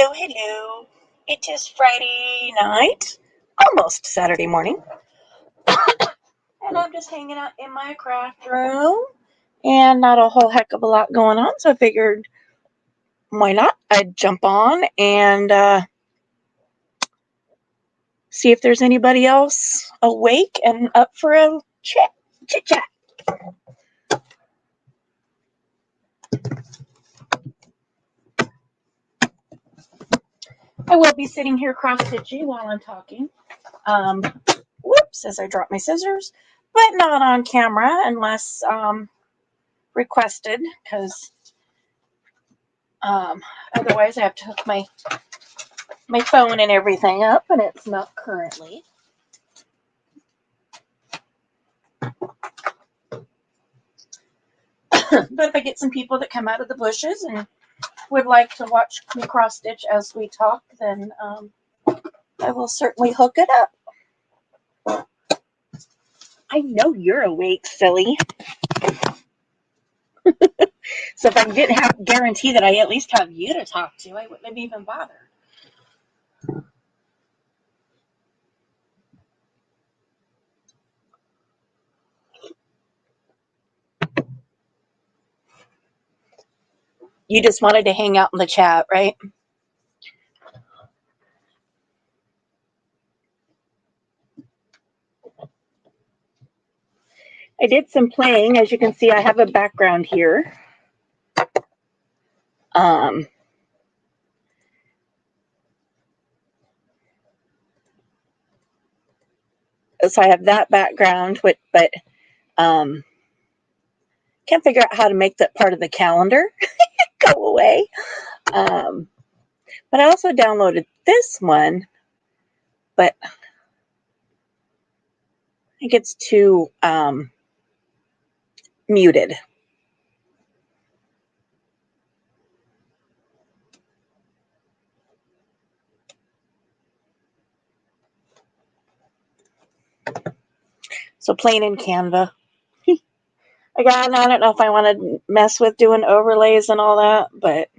Hello, hello. It is Friday night, almost Saturday morning, and I'm just hanging out in my craft room, and not a whole heck of a lot going on, so I figured, why not? I'd jump on and see if there's anybody else awake and up for a chit chat. I will be sitting here cross-stitching while I'm talking. Whoops, as I drop my scissors, but not on camera unless requested, because otherwise I have to hook my phone and everything up, and it's not currently. But if I get some people that come out of the bushes and would like to watch me cross stitch as we talk, then I will certainly hook it up. I know you're awake, silly. So if I didn't have guarantee that I at least have you to talk to, I wouldn't have even bothered. You just wanted to hang out in the chat, right? I did some playing. As you can see, I have a background here. So I have that background, but can't figure out how to make that part of the calendar go away. But I also downloaded this one, but I think it's too muted. So plain in Canva. I don't know if I want to mess with doing overlays and all that, but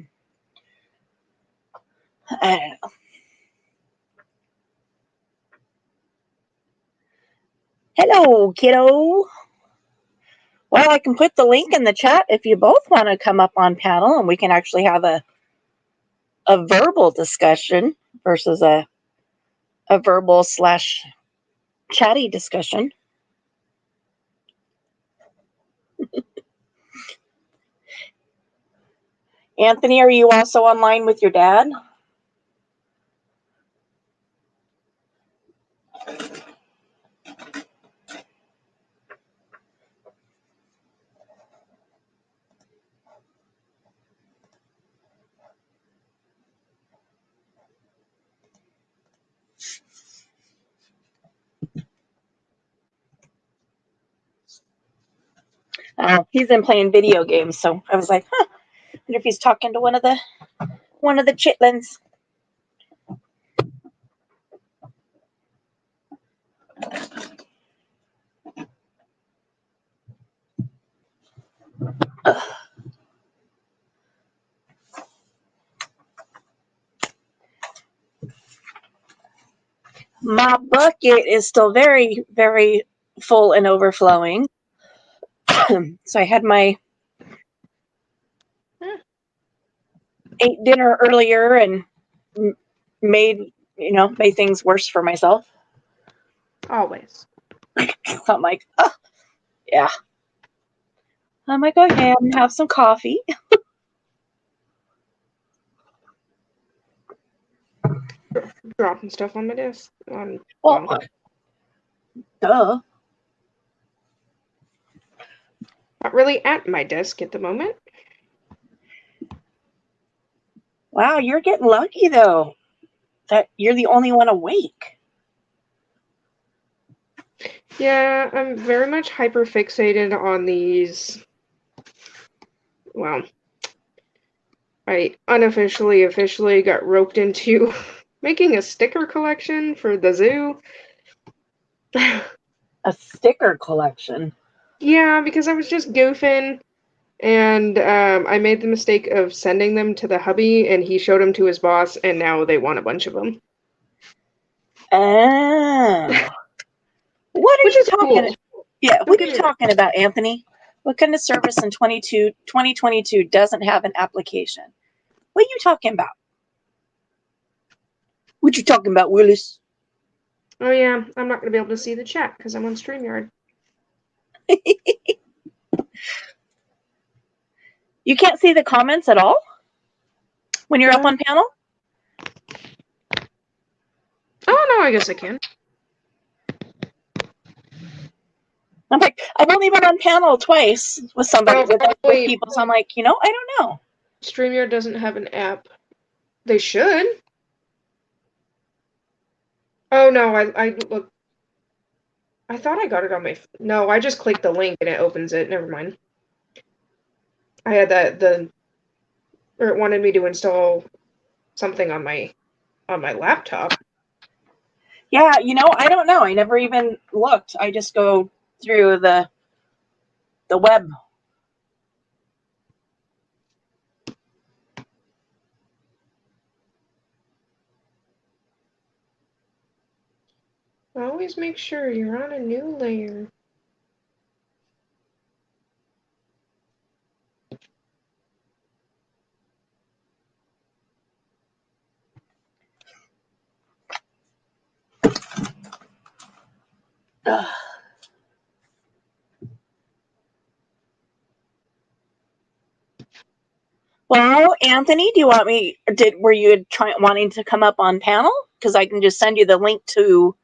I don't know. Hello, kiddo. Well, I can put the link in the chat if you both want to come up on panel, and we can actually have a verbal discussion versus a verbal / chatty discussion. Anthony, are you also online with your dad? He's been playing video games, so I was like, I wonder if he's talking to one of the chitlins. My bucket is still very, very full and overflowing. So I had my ate dinner earlier and made things worse for myself. Always. So I'm like, oh, yeah. I might go ahead and have some coffee. Dropping stuff on my desk. Well, duh. Not really at my desk at the moment. Wow, you're getting lucky though. That you're the only one awake. Yeah, I'm very much hyper fixated on these. Well, I officially got roped into making a sticker collection for the zoo. A sticker collection? Yeah, because I was just goofing And I made the mistake of sending them to the hubby, and he showed them to his boss, and now they want a bunch of them. Oh. What are Which you is talking cool. Yeah, Don't what are get you me wrong. talking about, Anthony? What kind of service in 2022 doesn't have an application? What are you talking about? What you talking about, Willis? Oh yeah, I'm not gonna be able to see the chat because I'm on StreamYard. You can't see the comments at all when you're up on panel? Oh no, I guess I can. I'm like, I've only been on panel twice with somebody, with people, so I'm like, I don't know. StreamYard doesn't have an app. They should. Oh no, I look. I thought I got it on my. No, I just clicked the link and it opens it. Never mind. I had or it wanted me to install something on my laptop. Yeah, I don't know. I never even looked. I just go through the web. Always make sure you're on a new layer. Ugh. Well, Anthony, were you wanting to come up on panel? Because I can just send you the link to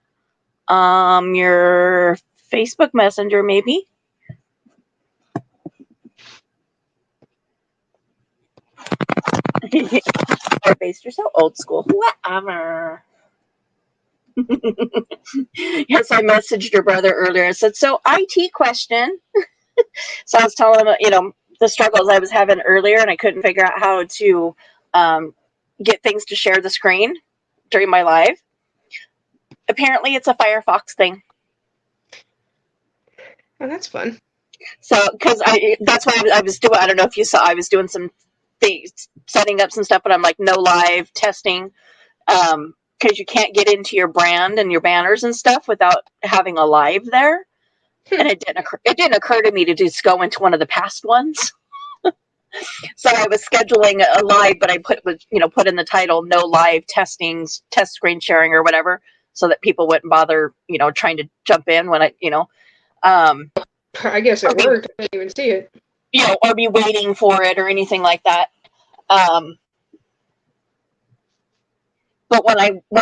your Facebook Messenger, maybe. Based, you're so old school. Whatever. Yes, I messaged your brother earlier. I said, so IT question. So I was telling him, the struggles I was having earlier, and I couldn't figure out how to get things to share the screen during my live. Apparently, it's a Firefox thing. Oh, that's fun. So, because that's what I was doing. I don't know if you saw, I was doing some things, setting up some stuff, but I'm like, no live testing. Because you can't get into your brand and your banners and stuff without having a live there. And it didn't occur to me to just go into one of the past ones. So I was scheduling a live, but I put in the title "No live testings, test screen sharing" or whatever, so that people wouldn't bother trying to jump in when I guess it worked. I didn't even see it. Or be waiting for it or anything like that. But when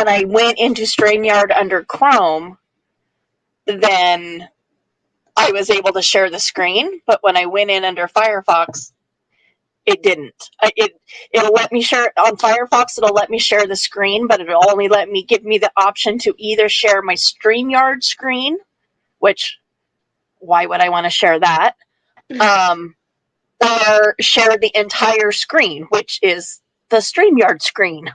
I went into StreamYard under Chrome, then I was able to share the screen. But when I went in under Firefox, it didn't. It'll let me share on Firefox. It'll let me share the screen, but it'll only give me the option to either share my StreamYard screen, which why would I want to share that? Or share the entire screen, which is the StreamYard screen.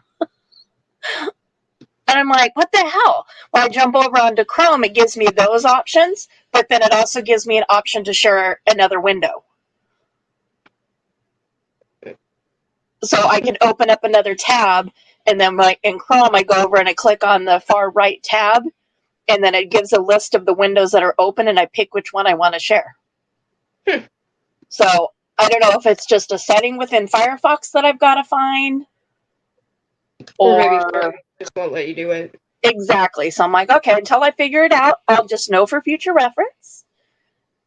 And I'm like, what the hell? When I jump over onto Chrome, it gives me those options, but then it also gives me an option to share another window. So I can open up another tab, and then in Chrome, I go over and I click on the far right tab, and then it gives a list of the windows that are open, and I pick which one I want to share. So I don't know if it's just a setting within Firefox that I've got to find. Or maybe Firefox just won't let you do it. Exactly. So I'm like, okay, until I figure it out, I'll just know for future reference.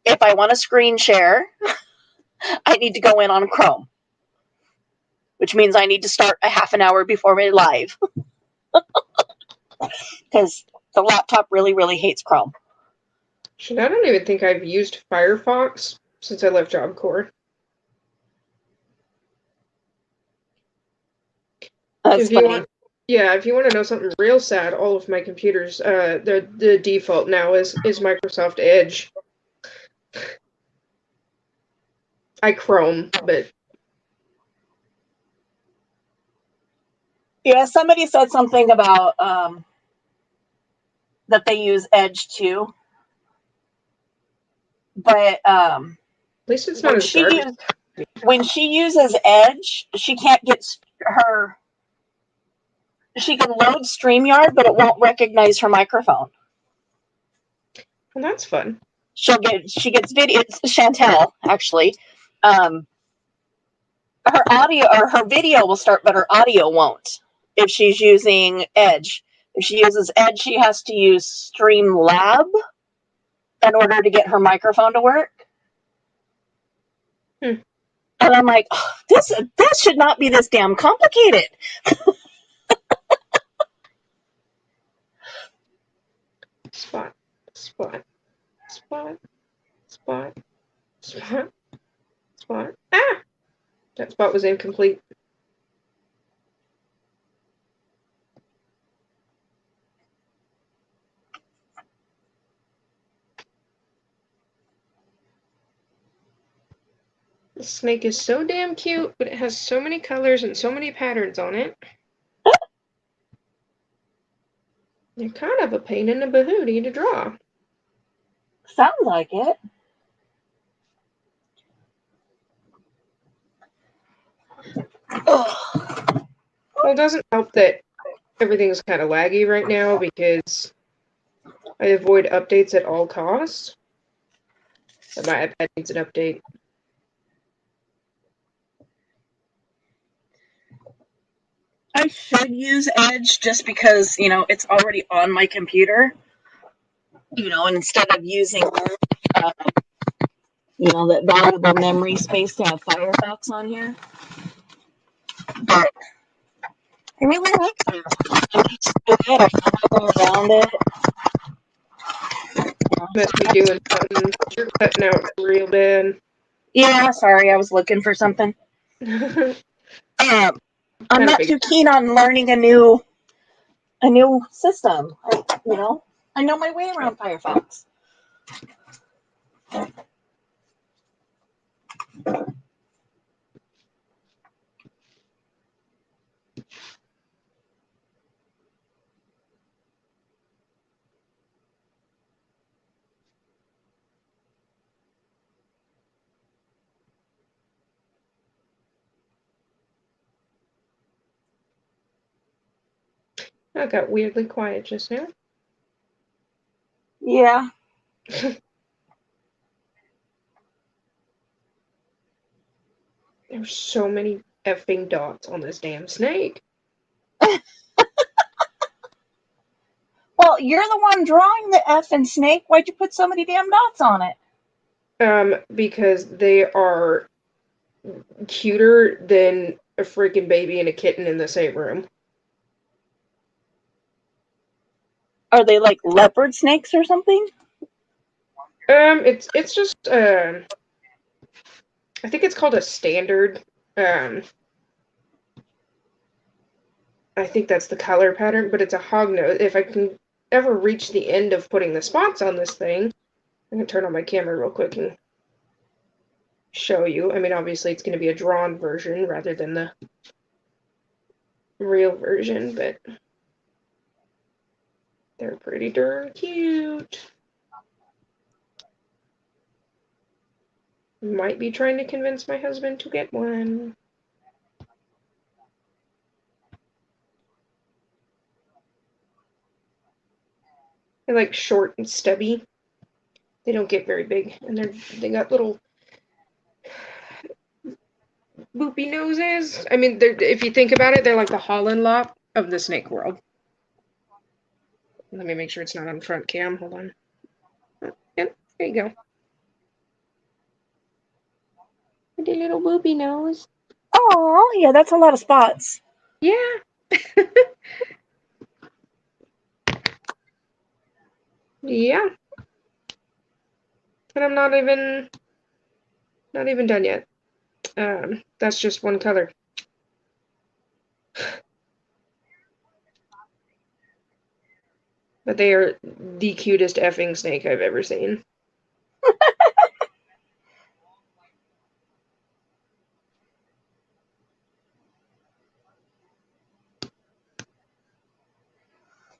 If I want to screen share, I need to go in on Chrome, which means I need to start a half an hour before my live. Because the laptop really, really hates Chrome. Shit, I don't even think I've used Firefox since I left Job Corps. That's funny. If you want to know something real sad, all of my computers, the default now is Microsoft Edge. I Chrome, but yeah, somebody said something about that they use Edge too, but at least it's not as garbage. when she uses Edge, she can't get her. She can load StreamYard, but it won't recognize her microphone. Well, that's fun. She gets video. It's Chantel, actually. Her audio or her video will start, but her audio won't if she's using Edge. If she uses Edge, she has to use Streamlab in order to get her microphone to work. And I'm like, oh, this should not be this damn complicated. Spot. Ah! That spot was incomplete. The snake is so damn cute, but it has so many colors and so many patterns on it. You're kind of a pain in the bahootie to draw. Sounds like it. Well, it doesn't help that everything's kind of laggy right now because I avoid updates at all costs. But my iPad needs an update. I should use Edge just because, it's already on my computer. And instead of using, that valuable memory space to have Firefox on here. But I really like it. I need to do it. I know around it. Must be doing something. You're cutting out real bad. Yeah, sorry, I was looking for something. I'm not too keen on learning a new system. I know my way around Firefox. I got weirdly quiet just now. Yeah. There's so many effing dots on this damn snake. Well, you're the one drawing the effing snake. Why'd you put so many damn dots on it? Because they are cuter than a freaking baby and a kitten in the same room. Are they like leopard snakes or something? It's just I think it's called a standard. I think that's the color pattern, but it's a hognose. If I can ever reach the end of putting the spots on this thing, I'm gonna turn on my camera real quick and show you. I mean, obviously it's gonna be a drawn version rather than the real version, but they're pretty darn cute. Might be trying to convince my husband to get one. They're like short and stubby. They don't get very big, and they got little boopy noses. I mean, if you think about it, they're like the Holland Lop of the snake world. Let me make sure it's not on front cam. Hold on. Yep, there you go. With a little boopy nose. Oh, yeah, that's a lot of spots. Yeah. Yeah. And I'm not even done yet. That's just one color. But they are the cutest effing snake I've ever seen.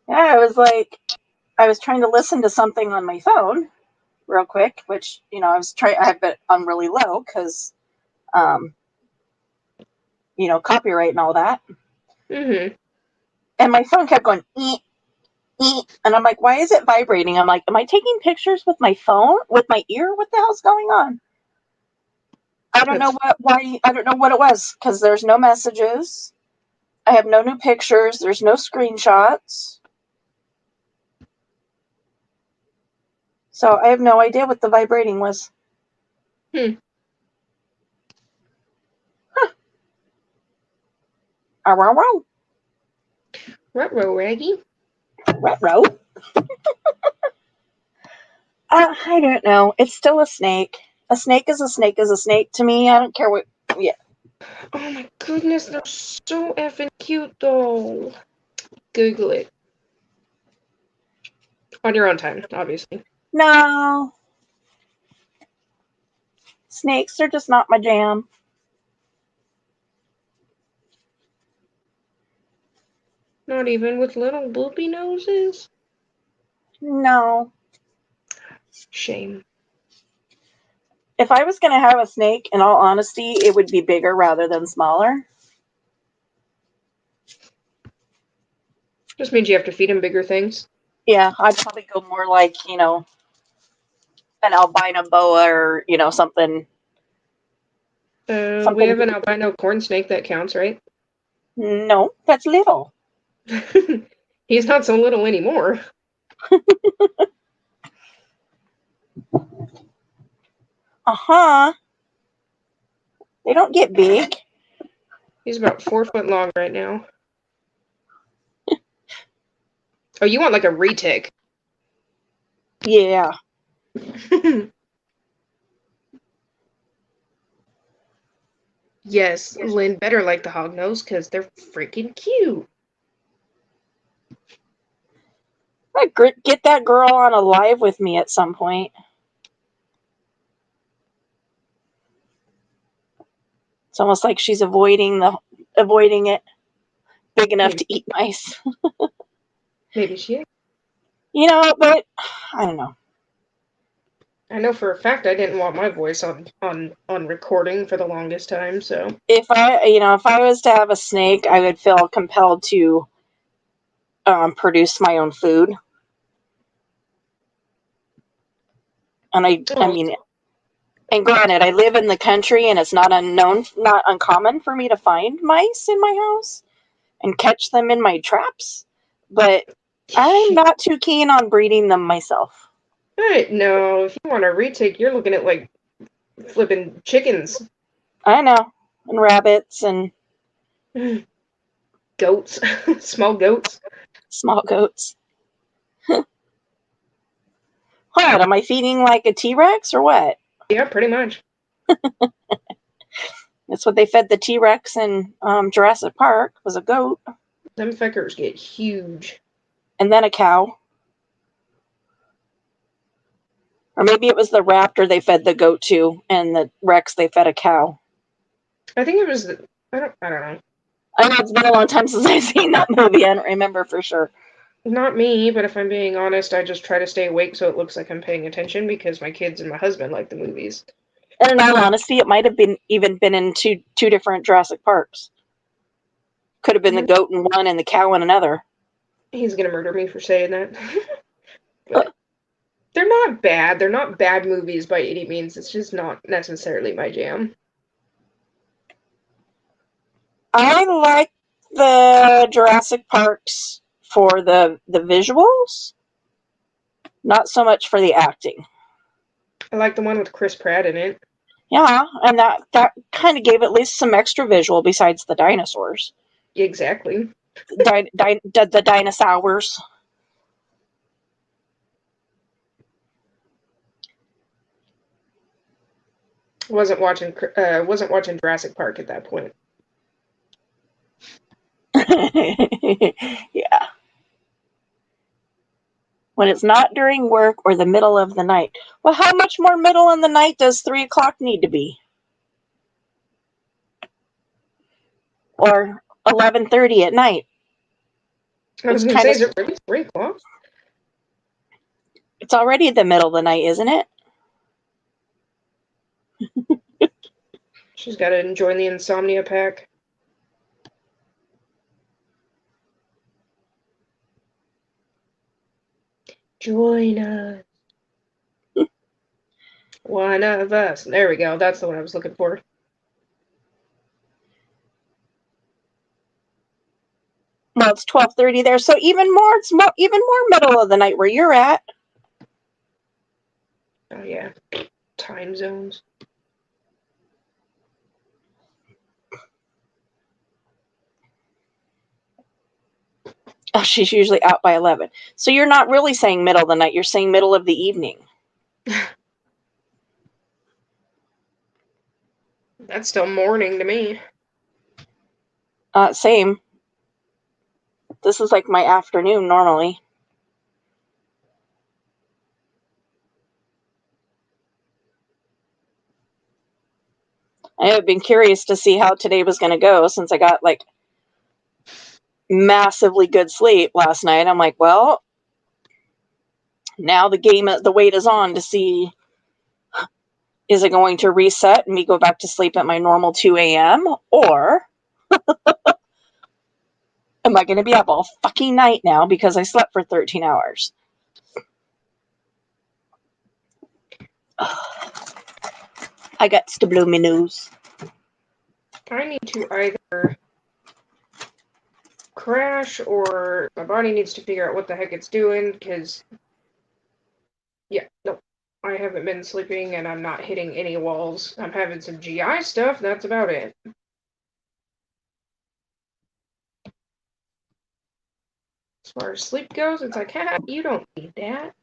Yeah, I was trying to listen to something on my phone real quick, which, I have it on really low because copyright and all that. Mm-hmm. And my phone kept going, eek, eek. And I'm like, why is it vibrating? I'm like, am I taking pictures with my phone, with my ear? What the hell's going on? I don't know why. I don't know what it was, because there's no messages. I have no new pictures. There's no screenshots. So I have no idea what the vibrating was. Hmm. Huh. Arrow. Ruh-roh, Raggy. Retro. I don't know. It's still a snake. A snake is a snake is a snake to me. I don't care what. Yeah. Oh my goodness, they're so effing cute though. Google it. On your own time, obviously. No. Snakes are just not my jam. Not even with little boopy noses? No. Shame. If I was going to have a snake, in all honesty, it would be bigger rather than smaller. Just means you have to feed him bigger things. Yeah, I'd probably go more like, an albino boa or, something. We have an albino corn snake that counts, right? No, that's little. He's not so little anymore. Uh-huh. They don't get big. He's about 4 foot long right now. Oh, you want like a retic? Yeah. Yes, Lynn better like the hognose because they're freaking cute. Get that girl on a live with me at some point. It's almost like she's avoiding it. Big enough Maybe. to eat mice. Maybe she is. But I don't know. I know for a fact I didn't want my voice on recording for the longest time, so. If I was to have a snake, I would feel compelled to produce my own food. And I mean, and granted, I live in the country, and it's not uncommon for me to find mice in my house and catch them in my traps. But I'm not too keen on breeding them myself. No, if you want a retake, you're looking at like flipping chickens. I know. And rabbits and goats. Small goats. Small goats. What? Am I feeding like a T-Rex or what? Yeah, pretty much. That's what they fed the T-Rex in Jurassic Park, was a goat. Them feckers get huge. And then a cow. Or maybe it was the raptor they fed the goat to, and the Rex they fed a cow. I think it was I don't know. I know it's been a long time since I've seen that movie. I don't remember for sure. Not me, but if I'm being honest, I just try to stay awake so it looks like I'm paying attention because my kids and my husband like the movies. And in all honesty, it might have been in two different Jurassic Parks. Could have been the goat in one and the cow in another. He's gonna murder me for saying that. But they're not bad. They're not bad movies by any means. It's just not necessarily my jam. I like the Jurassic Parks for the visuals, not so much for the acting. I like the one with Chris Pratt in it. Yeah, and that kind of gave at least some extra visual besides the dinosaurs. Exactly. The dinosaurs. Wasn't watching Jurassic Park at that point. Yeah. When it's not during work or the middle of the night. Well, how much more middle in the night does 3 o'clock need to be? Or 11:30 at night? I was going to say, is it really 3 o'clock? It's already the middle of the night, isn't it? She's got to join the Insomnia Pack. Join us. One of us. There we go. That's the one I was looking for. Well, it's 12:30 there, so even more. It's even more middle of the night where you're at. Oh yeah, time zones. Oh, she's usually out by 11. So you're not really saying middle of the night. You're saying middle of the evening. That's still morning to me. Same. This is like my afternoon normally. I have been curious to see how today was going to go since I got like massively good sleep last night. I'm like, well, now the wait is on to see, is it going to reset and me go back to sleep at my normal 2 a.m. or am I going to be up all fucking night now because I slept for 13 hours? I got to blow my nose. I need to either crash or my body needs to figure out what the heck it's doing because, yeah, nope. I haven't been sleeping and I'm not hitting any walls. I'm having some GI stuff. That's about it. As far as sleep goes, it's like, you don't need that.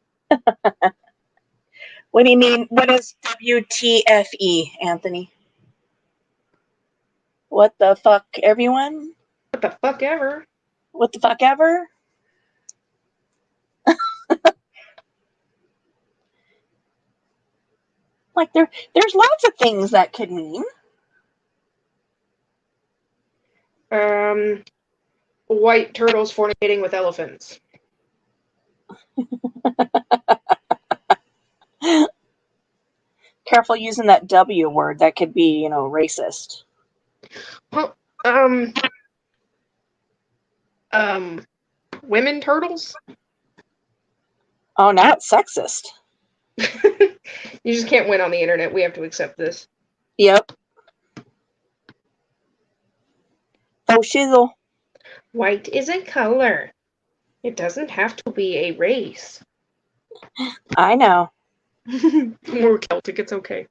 What do you mean? What is WTFE, Anthony? What the fuck, everyone? What the fuck ever? What the fuck ever? Like there's lots of things that could mean. White turtles fornicating with elephants. Careful using that W word. That could be, racist. Well, women turtles? Oh, now it's sexist. You just can't win on the internet. We have to accept this. Yep. Oh, shizzle. White is a color. It doesn't have to be a race. I know. We're Celtic, it's okay.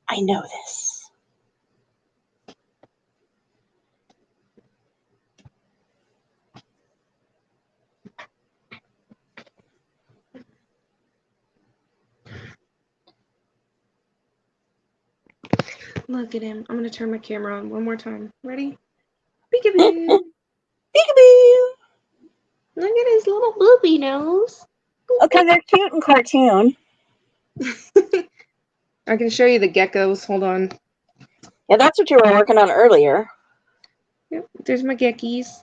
I know this. Look at him. I'm going to turn my camera on one more time. Ready? Peekaboo. Peekaboo. Look at his little boopy nose. Okay, they're cute and cartoon. I can show you the geckos. Hold on. Yeah, that's what you were working on earlier. Yep, there's my geckies.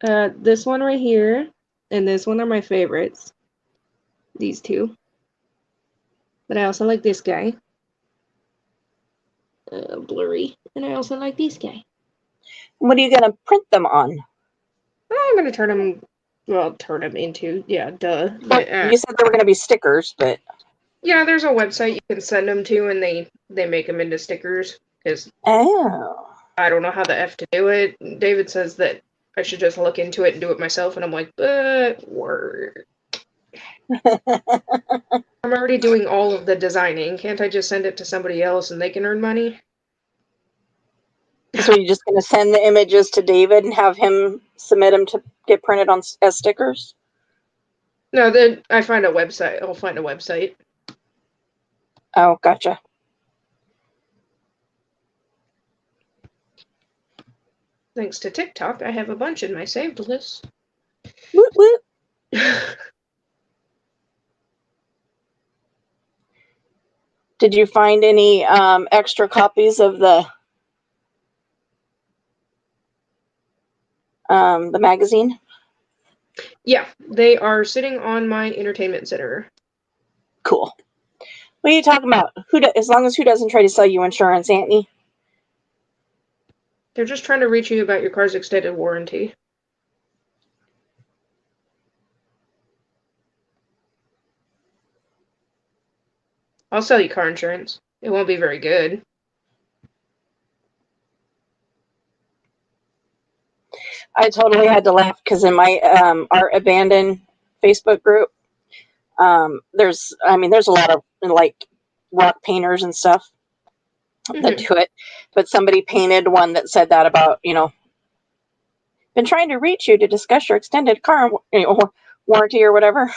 This one right here and this one are my favorites. These two. But I also like this guy. Blurry. And I also like this guy. What are you going to print them on? I'm going to turn them into, yeah, duh. But, You said they were going to be stickers, but... Yeah, there's a website you can send them to, and they make them into stickers. Because I don't know how the F to do it. David says that I should just look into it and do it myself, and I'm like, but work. I'm already doing all of the designing. Can't I just send it to somebody else and they can earn money? So you're just going to send the images to David and have him submit them to get printed on as stickers? No, then I find a website. I'll find a website. Oh, gotcha. Thanks to TikTok, I have a bunch in my saved list. Woot woot. Did you find any extra copies of the magazine? Yeah, they are sitting on my entertainment center. Cool. What are you talking about? As long as who doesn't try to sell you insurance, Anthony? They're just trying to reach you about your car's extended warranty. I'll sell you car insurance. It won't be very good. I totally had to laugh because in my Art Abandoned Facebook group, there's a lot of like rock painters and stuff that do it, but somebody painted one that said that about, been trying to reach you to discuss your extended car warranty or whatever.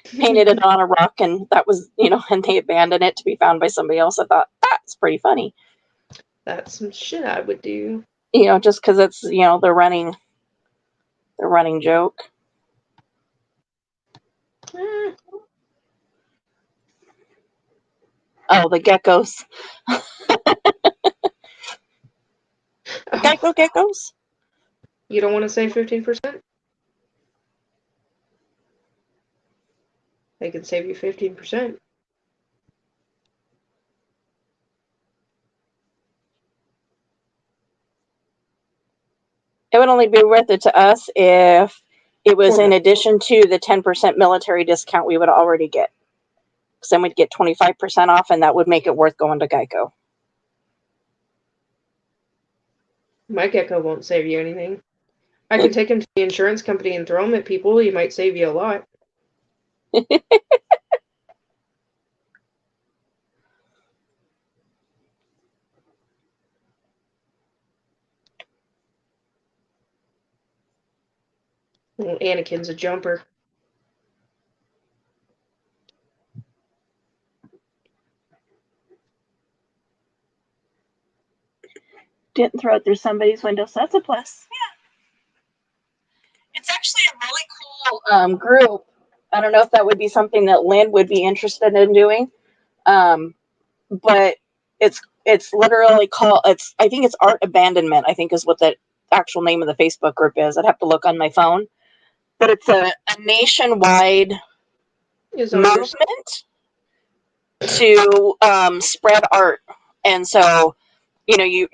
Painted it on a rock, and that was, and they abandoned it to be found by somebody else. I thought that's pretty funny. That's some shit I would do. Just because it's, the running joke. Oh, the geckos. Geico geckos? You don't want to save 15%? They can save you 15%. It would only be worth it to us if it was in addition to the 10% military discount we would already get. Because then we'd get 25% off, and that would make it worth going to Geico. My gecko won't save you anything. I can take him to the insurance company and throw him at people. He might save you a lot. Well, Anakin's a jumper. Didn't throw it through somebody's window, so that's a plus. Yeah. It's actually a really cool group. I don't know if that would be something that Lynn would be interested in doing. But it's literally called, I think it's Art Abandonment, I think is what the actual name of the Facebook group is. I'd have to look on my phone. But it's a nationwide movement to spread art. And so, you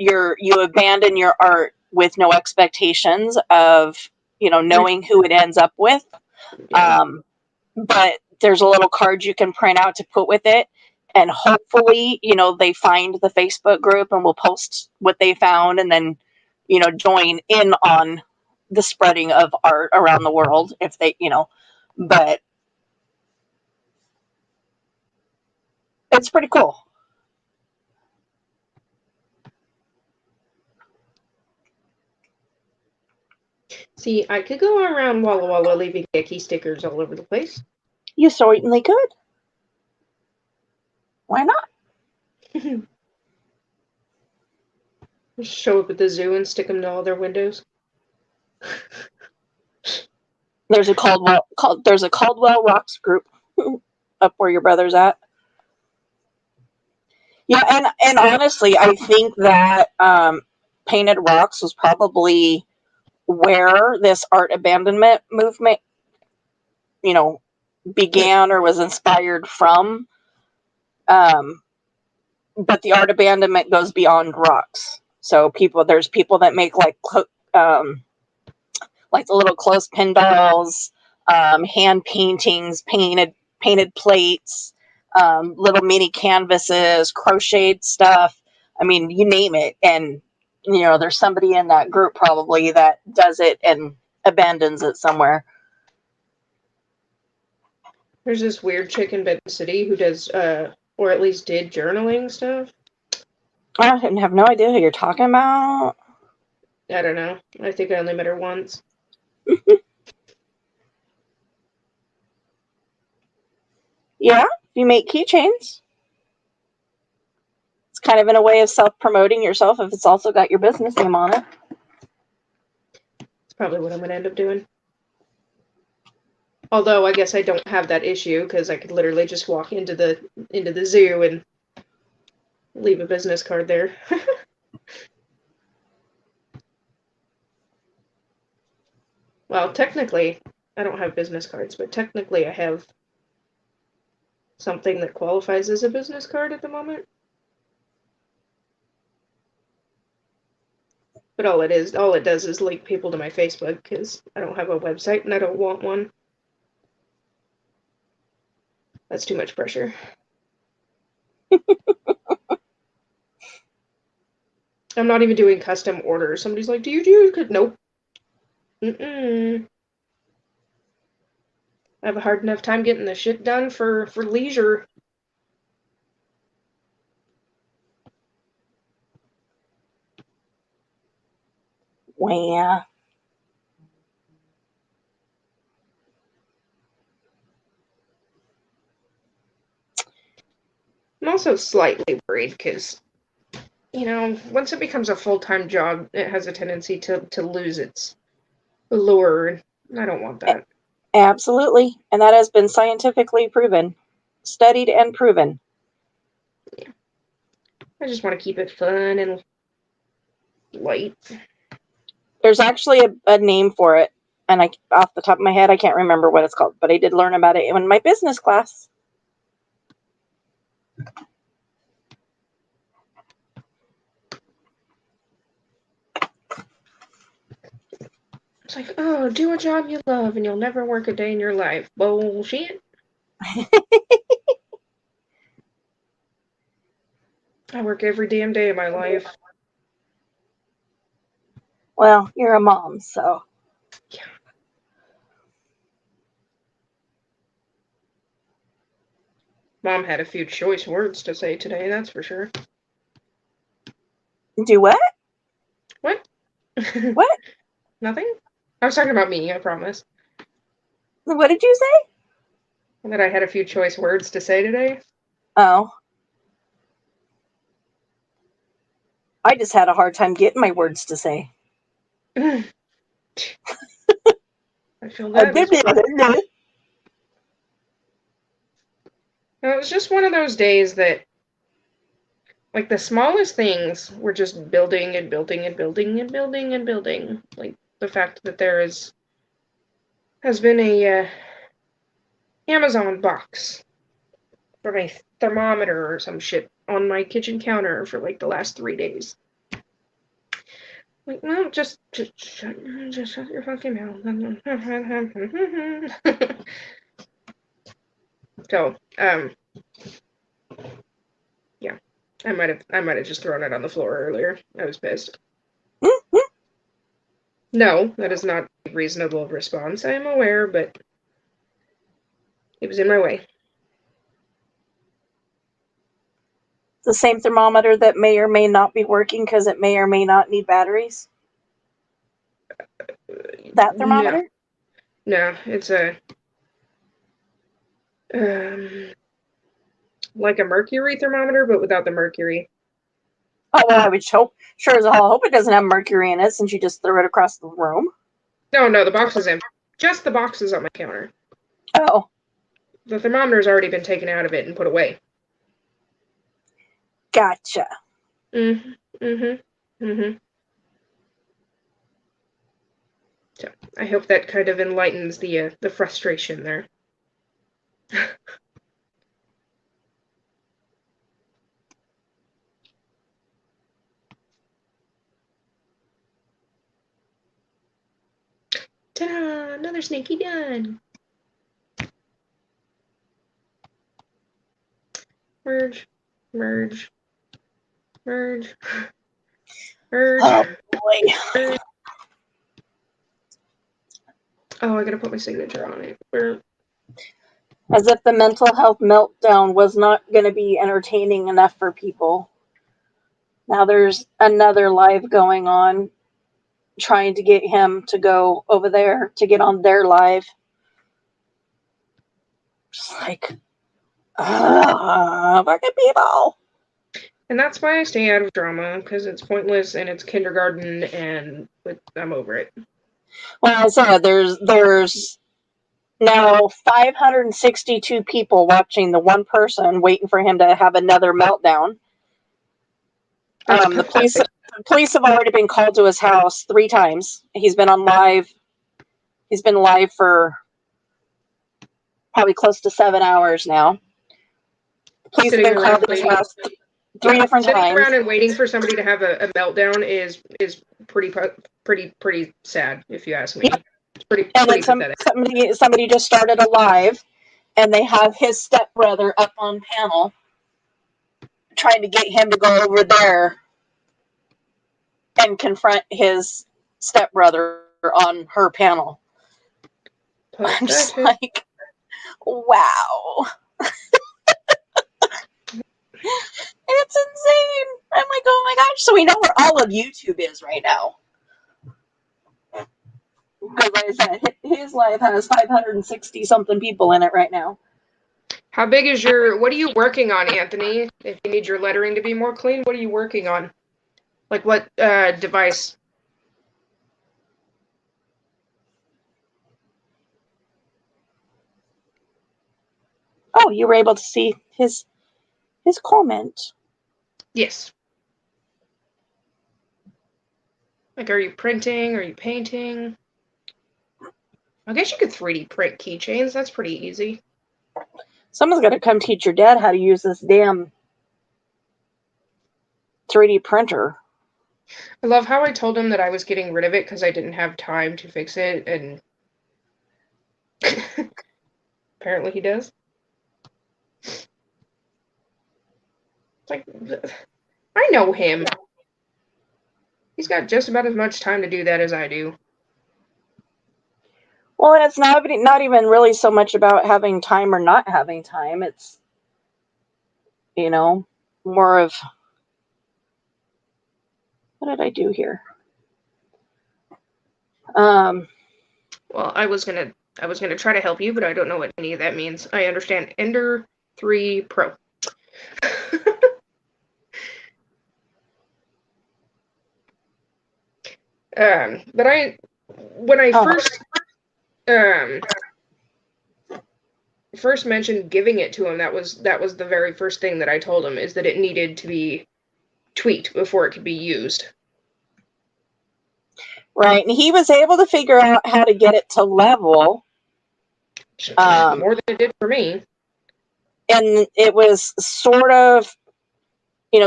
abandon your art with no expectations of, knowing who it ends up with. But there's a little card you can print out to put with it. And hopefully, they find the Facebook group and will post what they found, and then, join in on the spreading of art around the world if they, but it's pretty cool. See, I could go around Walla Walla leaving Gecky stickers all over the place. You certainly could. Why not? Show up at the zoo and stick them to all their windows. There's a Caldwell Rocks group up where your brother's at. Yeah, and honestly, I think that Painted Rocks was probably where this art abandonment movement, began or was inspired from. But the art abandonment goes beyond rocks. So there's people that make like the little clothespin dolls, hand paintings, painted plates, little mini canvases, crocheted stuff. I mean, you name it. And, there's somebody in that group probably that does it and abandons it somewhere. There's this weird chick in Benton City who does, or at least did, journaling stuff. I have no idea who you're talking about. I don't know. I think I only met her once. Yeah, you make keychains. It's kind of in a way of self-promoting yourself if it's also got your business name on it. That's probably what I'm going to end up doing. Although I guess I don't have that issue because I could literally just walk into the zoo and leave a business card there. Well, technically, I don't have business cards, but technically I have something that qualifies as a business card at the moment. But all it does is link people to my Facebook, because I don't have a website and I don't want one. That's too much pressure. I'm not even doing custom orders. Somebody's like, do you do? Nope. Mm-mm. I have a hard enough time getting this shit done for leisure. Wow. I'm also slightly worried because, once it becomes a full-time job, it has a tendency to lose its allure. I don't want that. Absolutely. And that has been scientifically proven, studied and proven. Yeah. I just want to keep it fun and light. There's actually a name for it. And off the top of my head, I can't remember what it's called, but I did learn about it in my business class. It's like, oh, do a job you love and you'll never work a day in your life. Bullshit. I work every damn day of my life. Well, you're a mom, so. Yeah. Mom had a few choice words to say today, that's for sure. Do what? What? What? Nothing? I was talking about me, I promise. What did you say? That I had a few choice words to say today. Oh. I just had a hard time getting my words to say. I feel that. It was just one of those days that, like, the smallest things were just building and building and building and building and building. Like, the fact that there has been a Amazon box for my thermometer or some shit on my kitchen counter for, like, the last 3 days. Like, no, just shut your fucking mouth. So, yeah, I might have just thrown it on the floor earlier. I was pissed. No, that is not a reasonable response. I am aware, but it was in my way. The same thermometer that may or may not be working because it may or may not need batteries? That thermometer? No, it's a like a mercury thermometer, but without the mercury. Oh, well, I would sure as hell hope it doesn't have mercury in it since you just threw it across the room. No, the box is empty. Just the box is on my counter. Oh. The thermometer's already been taken out of it and put away. Gotcha. So I hope that kind of enlightens the frustration there. Ta-da! Another sneaky done. Merge. Merge. Merge. Merge. Oh, boy. Merge. Oh, I gotta put my signature on it. As if the mental health meltdown was not going to be entertaining enough for people. Now there's another live going on, trying to get him to go over there to get on their live. Just like, fucking people. And that's why I stay out of drama, because it's pointless and it's kindergarten, and I'm over it. Well, I said there's now 562 people watching the one person, waiting for him to have another meltdown. The police have already been called to his house 3 times. He's been on live. He's been live for probably close to 7 hours now. He's Sitting been called around in his waiting. house 3 different Sitting times. around and waiting for somebody to have a meltdown is pretty sad, if you ask me. Yep. It's pretty And then pathetic. somebody just started a live, and they have his stepbrother up on panel, trying to get him to go over there and confront his stepbrother on her panel. I'm just like, wow. It's insane. I'm like, oh my gosh. So we know where all of YouTube is right now. Because like I said, his live has 560 something people in it right now. How big is what are you working on, Anthony? If you need your lettering to be more clean, what are you working on? Like what device? Oh, you were able to see his comment. Yes. Like, are you printing? Are you painting? I guess you could 3D print keychains. That's pretty easy. Someone's got to come teach your dad how to use this damn 3D printer. I love how I told him that I was getting rid of it because I didn't have time to fix it, and apparently he does. It's like, I know him. He's got just about as much time to do that as I do. Well, and it's not even really so much about having time or not having time. It's, more of, what did I do here? Well, I was gonna try to help you, but I don't know what any of that means. I understand Ender 3 Pro. But when I first mentioned giving it to him, that was the very first thing that I told him, is that it needed to be tweaked before it could be used. Right, and he was able to figure out how to get it to level. More than it did for me. And it was sort of,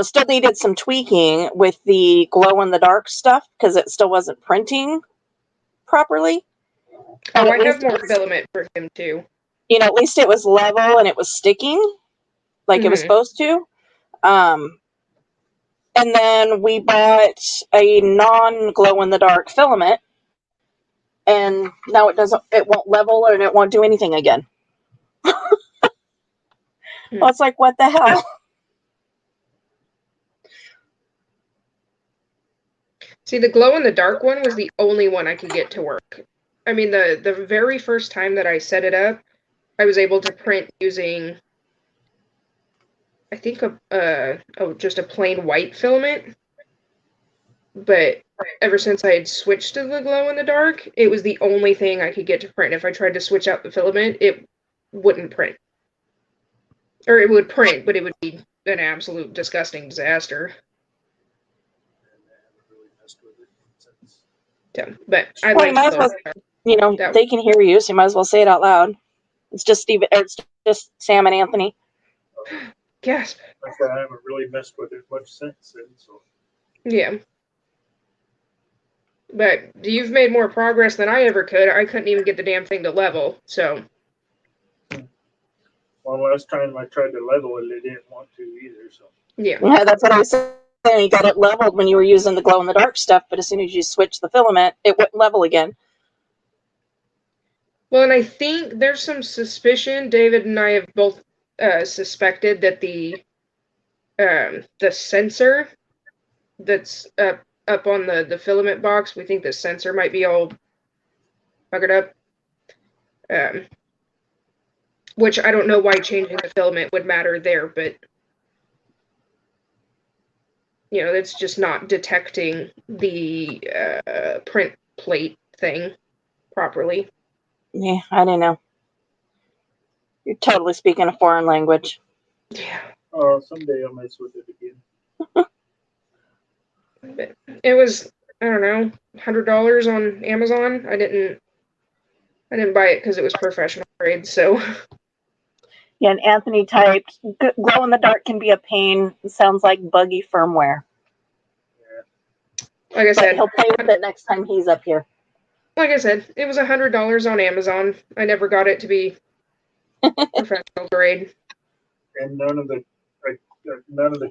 still needed some tweaking with the glow-in-the-dark stuff because it still wasn't printing properly. Oh, I have more filament for him too. At least it was level and it was sticking like it was supposed to. And then we bought a non-glow-in-the-dark filament, and now it won't level and it won't do anything again. Well, it's like, what the hell? See, the glow-in-the-dark one was the only one I could get to work. I mean, the very first time that I set it up, I was able to print using, I think, just a plain white filament. But ever since I had switched to the glow-in-the-dark, it was the only thing I could get to print. If I tried to switch out the filament, it wouldn't print. Or it would print, but it would be an absolute disgusting disaster. So, but I like they can hear you, so you might as well say it out loud. It's just Sam and Anthony. Gasp. I haven't really messed with it much since then, so. Yeah. But you've made more progress than I ever could. I couldn't even get the damn thing to level, so. Well, last time I tried to level it, it didn't want to either, so. Yeah, that's what I was saying. You got it leveled when you were using the glow-in-the-dark stuff, but as soon as you switch the filament, it wouldn't level again. Well, and I think there's some suspicion. David and I have both suspected that the sensor that's up on the filament box, we think the sensor might be all buggered up. Which I don't know why changing the filament would matter there, but it's just not detecting the print plate thing properly. Yeah, I don't know. You're totally speaking a foreign language. Yeah. Someday I'll mess with it again. But it was, I don't know, $100 on Amazon. I didn't buy it because it was professional grade, so. Yeah, and Anthony typed, glow in the dark can be a pain. It sounds like buggy firmware. Like I But said, he'll play with it next time he's up here. it was $100 on Amazon. I never got it to be professional grade. And none of the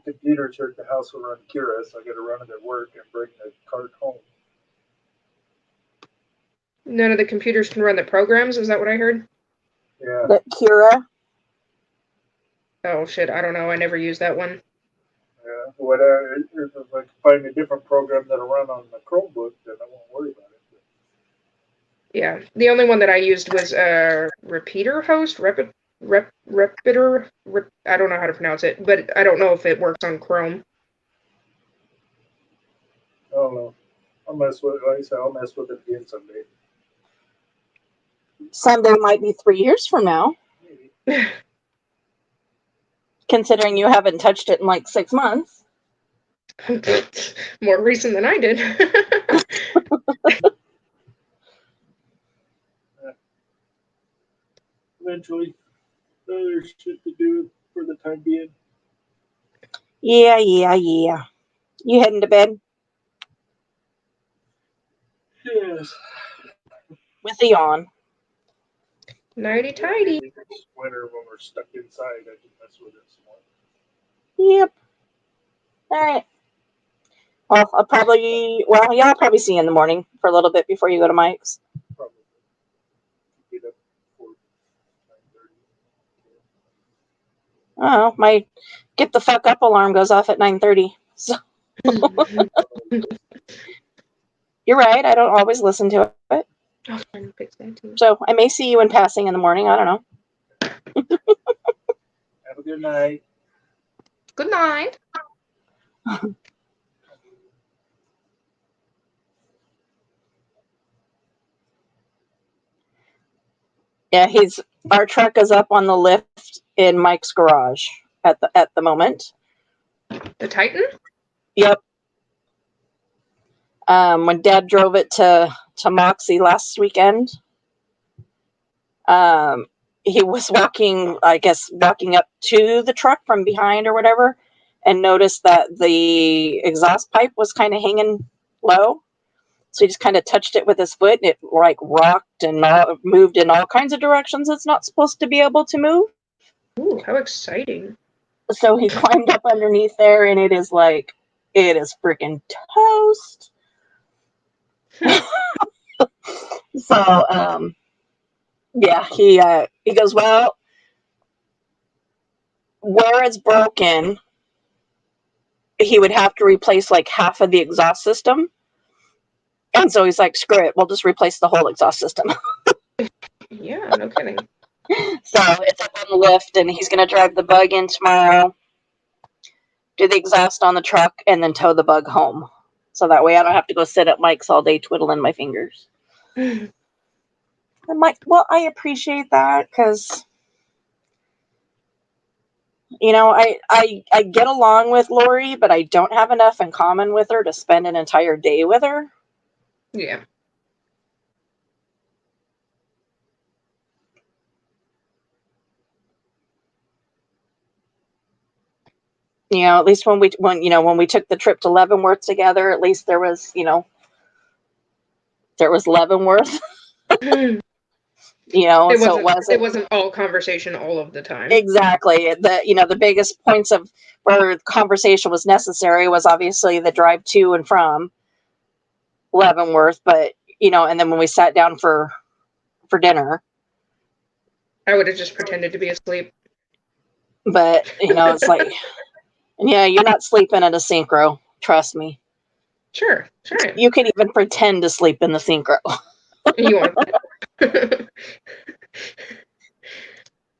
computers here at the house will run Kira, so I got to run it at work and bring the card home. None of the computers can run the programs. Is that what I heard? Yeah. The Kira. Oh shit! I don't know. I never used that one. Yeah. Whatever. If I can find a different program that'll run on the Chromebook, then I won't worry about it. Yeah, the only one that I used was Repeater Host, Repeater. I don't know how to pronounce it, but I don't know if it works on Chrome. I don't know. I'll mess with it. Like I said, I'll mess with it again someday. Someday might be 3 years from now, Maybe. considering you haven't touched it in like 6 months. More recent than I did. Eventually, there's shit to do for the time being. Yeah. You heading to bed Yes. with a yawn? Nighty tidy. This winter when we're stuck inside, I can mess with it some more. Yep. All right. Well, I'll probably see you in the morning for a little bit before you go to Mike's. Probably. Get up for 9:30. Oh, my get the fuck up alarm goes off at 9:30. So you're right. I don't always listen to it. I'll try and fix that too. So I may see you in passing in the morning. I don't know. Have a good night. Good night. Yeah, our truck is up on the lift in Mike's garage at the moment. The Titan? Yep. When Dad drove it to Moxie last weekend, he was walking up to the truck from behind or whatever, and noticed that the exhaust pipe was kind of hanging low. So he just kind of touched it with his foot, and it like rocked and moved in all kinds of directions it's not supposed to be able to move. Ooh, how exciting. So he climbed up underneath there, and it is freaking toast. So, yeah, he goes, well, where it's broken, he would have to replace like half of the exhaust system. And so he's like, screw it, we'll just replace the whole exhaust system. Yeah, no kidding. So it's up on the lift, and he's going to drive the bug in tomorrow, do the exhaust on the truck, and then tow the bug home. So that way I don't have to go sit at Mike's all day twiddling my fingers. I'm like, well, I appreciate that because, you know, I get along with Lori, but I don't have enough in common with her to spend an entire day with her. Yeah. You know, at least when we took the trip to Leavenworth together, at least there was Leavenworth. You know, it wasn't all conversation all of the time. Exactly. The biggest points of where conversation was necessary was obviously the drive to and from Leavenworth, but and then when we sat down for dinner, I would have just pretended to be asleep. But it's like, yeah, you're not sleeping at a synchro. Trust me. Sure. You can even pretend to sleep in the synchro. You want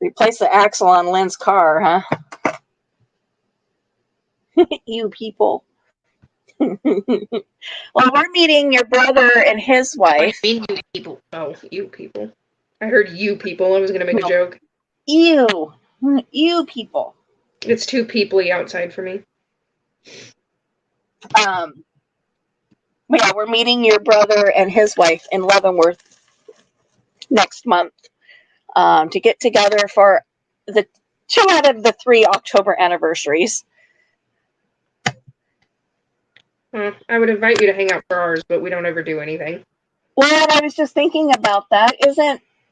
Replace the axle on Lynn's car, huh? You people. Well, we're meeting your brother and his wife. I mean, you people. Oh, you people. I heard you people. I was going to make a joke. You people. It's too peoply outside for me. Yeah, we're meeting your brother and his wife in Leavenworth next month to get together for the 2 out of the 3 October anniversaries. I would invite you to hang out for ours, but we don't ever do anything. Well, I was just thinking about that.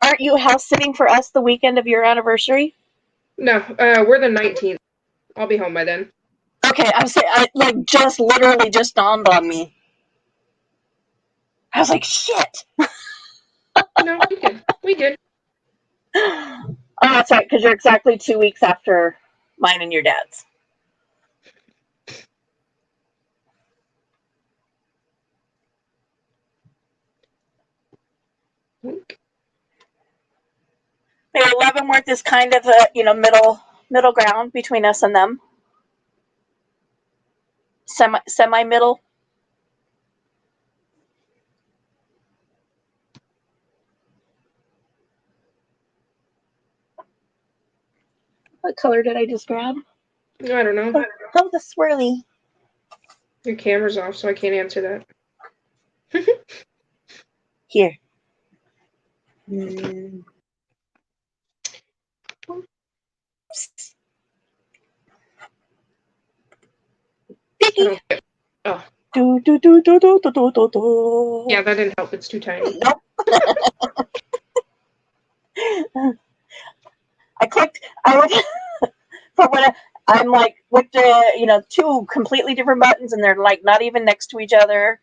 Aren't you house sitting for us the weekend of your anniversary? No, we're the 19th. I'll be home by then. Okay, just literally just dawned on me. I was like, shit. No, we good. We good. Oh, that's right, because you're exactly 2 weeks after mine and your dad's. Maybe Leavenworth is kind of a middle ground between us and them. Semi middle. What color did I just grab? I don't know. Oh, the swirly. Your camera's off, so I can't answer that. Here. Picky. Oh. Do, do, do, do, do, do, do, do, do. Yeah, that didn't help. It's too tiny. Nope. I went for what I'm like with the 2 completely different buttons, and they're like not even next to each other.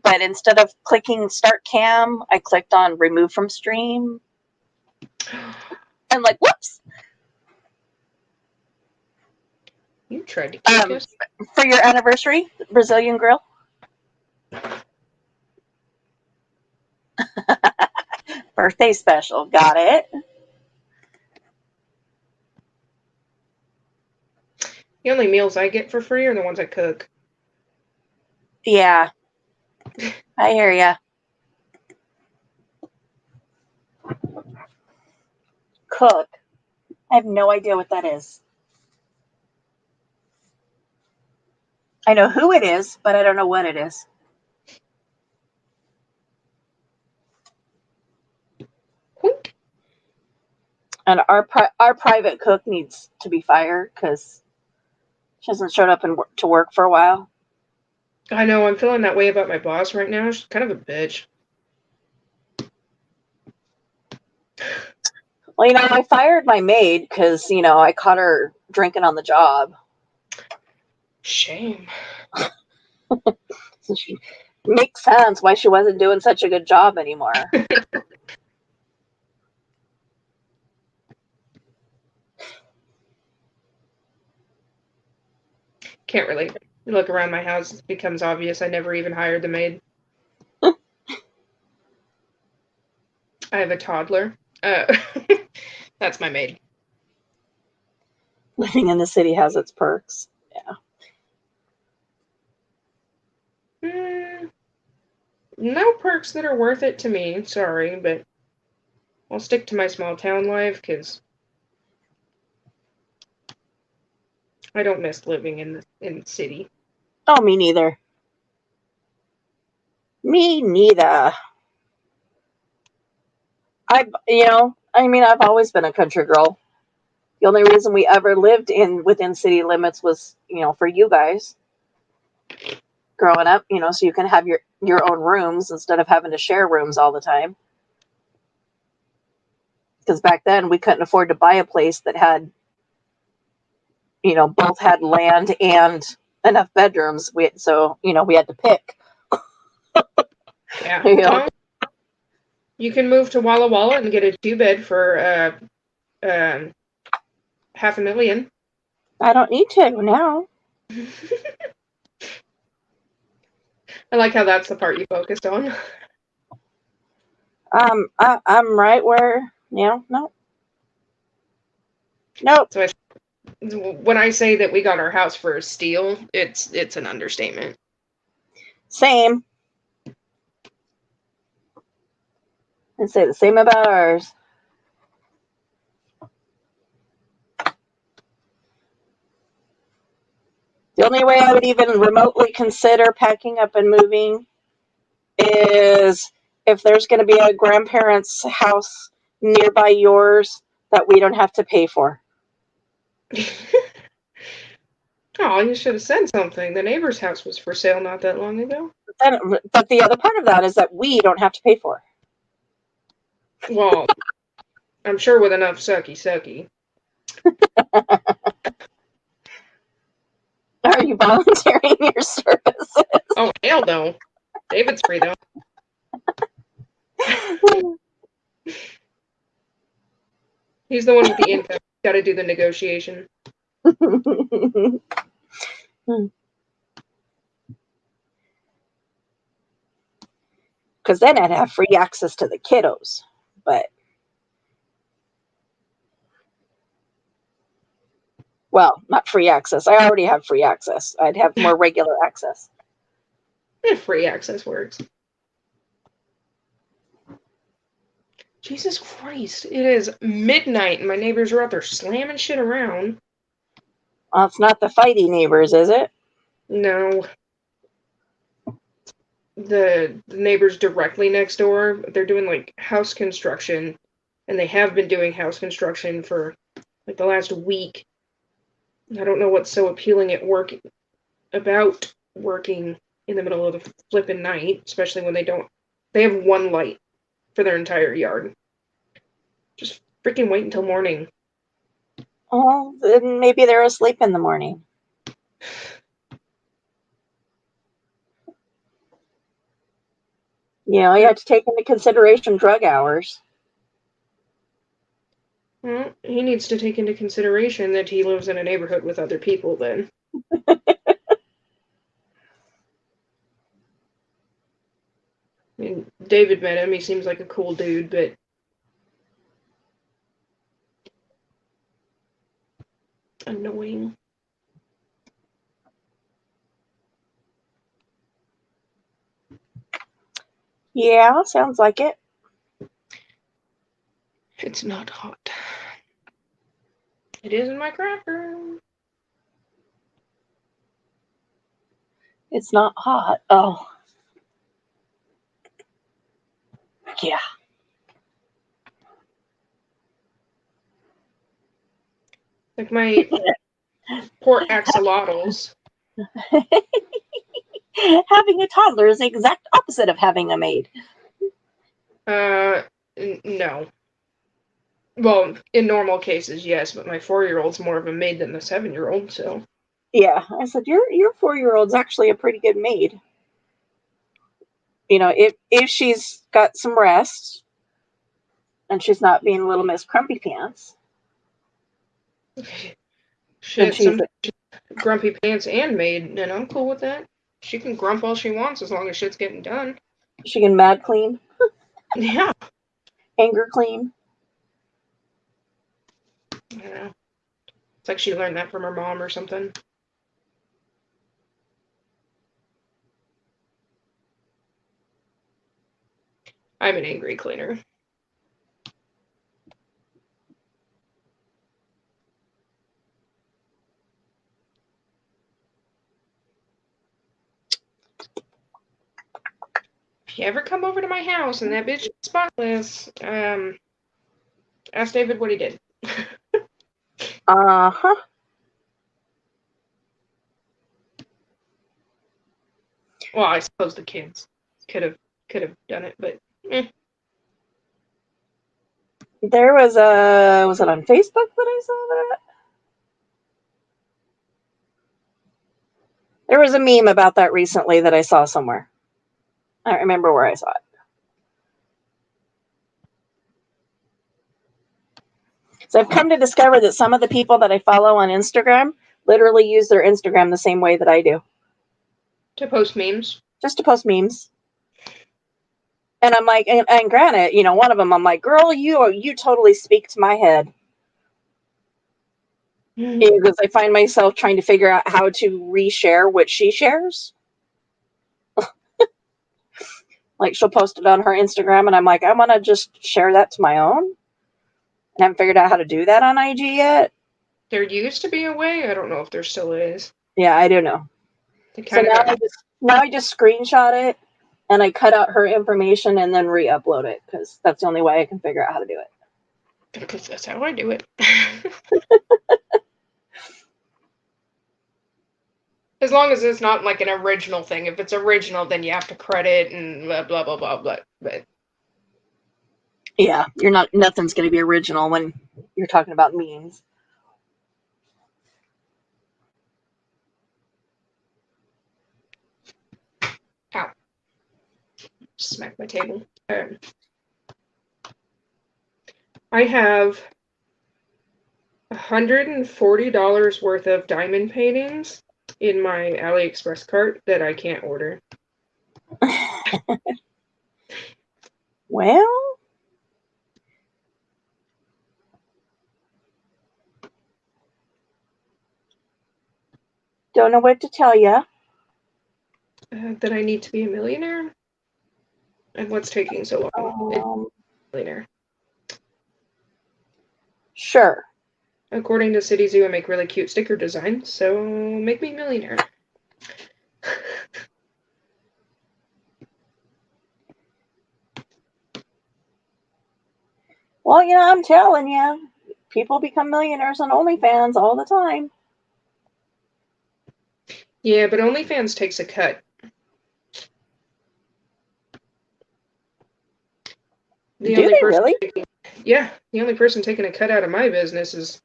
But instead of clicking start cam, I clicked on remove from stream. And like, whoops. You tried to kick us. For your anniversary, Brazilian grill. Birthday special. Got it. The only meals I get for free are the ones I cook. Yeah. I hear ya. Cook. I have no idea what that is. I know who it is, but I don't know what it is. And our private cook needs to be fired because she hasn't showed up to work for a while. I know, I'm feeling that way about my boss right now. She's kind of a bitch. Well, I fired my maid because, I caught her drinking on the job. Shame. Makes sense why she wasn't doing such a good job anymore. Can't relate. You look around my house, it becomes obvious I never even hired the maid. I have a toddler. That's my maid. Living in the city has its perks. Yeah. No perks that are worth it to me. Sorry, but I'll stick to my small town life because I don't miss living in the city. Oh, me neither. Me neither. I've always been a country girl. The only reason we ever lived within city limits was, for you guys growing up, so you can have your own rooms instead of having to share rooms all the time. Because back then we couldn't afford to buy a place that had, both had land and enough bedrooms. We had to pick. Yeah. Well, you can move to Walla Walla and get a 2-bed for $500,000. I don't need to now. I like how that's the part you focused on. I'm right where, no. Nope. So when I say that we got our house for a steal, it's an understatement. Same. I'd say the same about ours. The only way I would even remotely consider packing up and moving is if there's going to be a grandparent's house nearby yours that we don't have to pay for. Oh, you should have said something. The neighbor's house was for sale not that long ago. But the other part of that is that we don't have to pay for. Well, I'm sure with enough sucky. Are you volunteering your services? Oh, hell no. David's free, though. He's the one with the info. Got to do the negotiation. Because then I'd have free access to the kiddos. But, well, not free access. I already have free access. I'd have more regular access. Free access works. Jesus Christ. It is midnight and my neighbors are out there slamming shit around. Well, it's not the fighty neighbors, is it? No. The neighbors directly next door, they're doing like house construction, and they have been doing house construction for like the last week. I don't know what's so appealing about working in the middle of the flipping night, especially when they have one light for their entire yard. Just freaking wait until morning. Oh, then maybe they're asleep in the morning. You know, you have to take into consideration drug hours. Well, he needs to take into consideration that he lives in a neighborhood with other people then. I mean, David met him. He seems like a cool dude, but annoying. Yeah, sounds like it. It's not hot. It is in my craft room. It's not hot. Oh. Yeah. Like my poor axolotls. Having a toddler is the exact opposite of having a maid. No. Well, in normal cases, yes, but my 4-year-old's more of a maid than the 7-year-old, so. Yeah, I said your 4-year-old's actually a pretty good maid. You know, if she's got some rest and she's not being Little Miss Crumpy Pants. Shit, some grumpy pants and maid, and I'm cool with that. She can grump all she wants as long as shit's getting done. She can mad clean. Yeah. Anger clean. Yeah. It's like she learned that from her mom or something. I'm an angry cleaner. If you ever come over to my house and that bitch is spotless, ask David what he did. Uh-huh. Well, I suppose the kids could have done it, but There was it on Facebook that I saw that? There was a meme about that recently that I saw somewhere. I don't remember where I saw it. So I've come to discover that some of the people that I follow on Instagram literally use their Instagram the same way that I do. To post memes? Just to post memes. And I'm like, and granted, you know, one of them, I'm like, girl, you totally speak to my head. Because I find myself trying to figure out how to reshare what she shares. Like she'll post it on her Instagram and I'm like, I want to just share that to my own. And I haven't figured out how to do that on IG yet. There used to be a way. I don't know if there still is. Yeah, I do know. So now I just screenshot it and I cut out her information and then re-upload it because that's the only way I can figure out how to do it. Because that's how I do it. As long as it's not like an original thing. If it's original, then you have to credit and blah blah blah blah blah. But Yeah, nothing's going to be original when you're talking about memes. ow, smack my table. I have $140 worth of diamond paintings in my AliExpress cart that I can't order. Well, don't know what to tell you. That I need to be a millionaire? And what's taking so long? Millionaire. Sure. According to City Zoo, I make really cute sticker designs, so make me a millionaire. Well, I'm telling you, people become millionaires on OnlyFans all the time. Yeah, but OnlyFans takes a cut. Do they really? Yeah, the only person taking a cut out of my business is